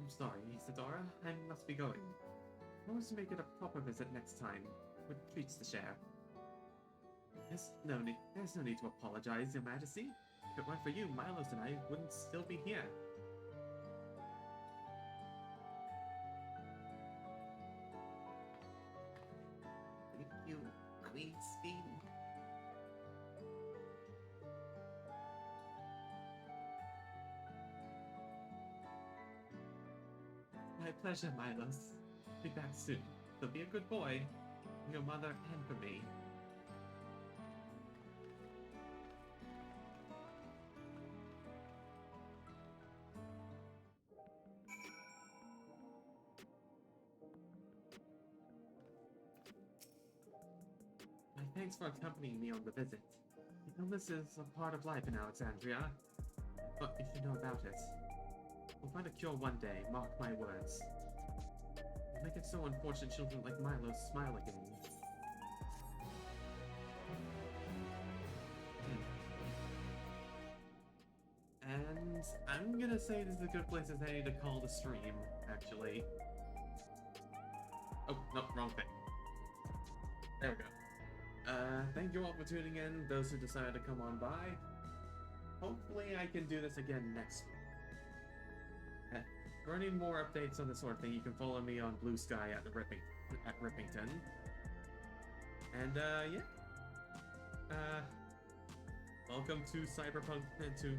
I'm sorry, Isadora. I must be going. I was to make it a proper visit next time, with treats to share. There's no need to apologize, Your Majesty. If it weren't for you, Milos and I wouldn't still be here. Thank you, Queen Speed. My pleasure, Milos. Be back soon. So be a good boy. For your mother and for me. My thanks for accompanying me on the visit. Illness is a part of life in Alexandria, but you should know about it. We'll find a cure one day, mark my words. We'll make it so unfortunate children like Milo smile again. And I'm gonna say this is a good place as any to call the stream, actually. Oh, no, wrong thing. There we go. Thank you all for tuning in, those who decided to come on by. Hopefully I can do this again next week. For any more updates on this sort of thing, you can follow me on Blue Sky at Rippington. And, yeah. Welcome to Cyberpunk, to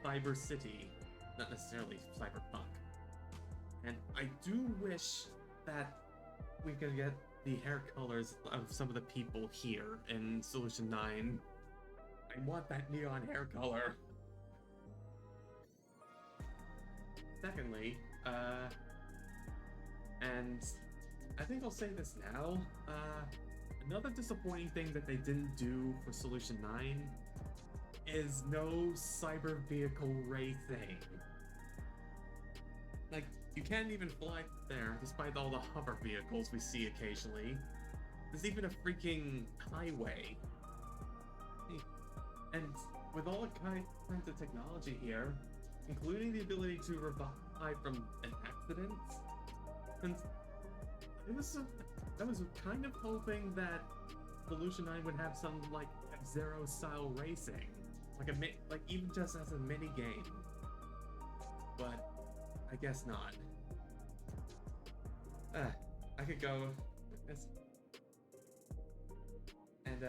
Cyber City. Not necessarily Cyberpunk. And I do wish that we could get the hair colors of some of the people here in Solution 9. I want that neon hair color. Secondly, and I think I'll say this now, another disappointing thing that they didn't do for Solution 9 is no cyber vehicle racing. Like, you can't even fly there, despite all the hover vehicles we see occasionally. There's even a freaking highway. And with all the kinds of technology here, including the ability to revive from an accident, and I was kind of hoping that Solution 9 would have some, like, F-Zero style racing. Like even just as a mini game. But I guess not. I could go. And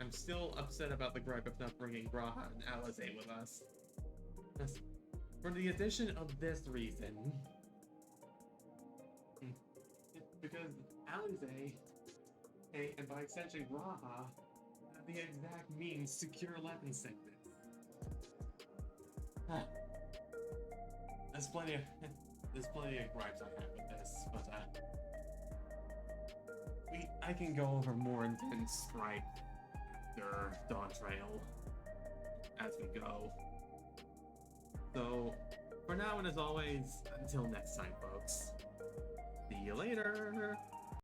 I'm still upset about the gripe of not bringing Graha and Alizé with us. For the addition of this reason, because Alizé, and by extension Graha, have the exact means to cure weapon sickness. There's plenty of gripes I have with this, but I can go over more intense gripe after Dawntrail as we go. So, for now and as always, until next time, folks. See you later!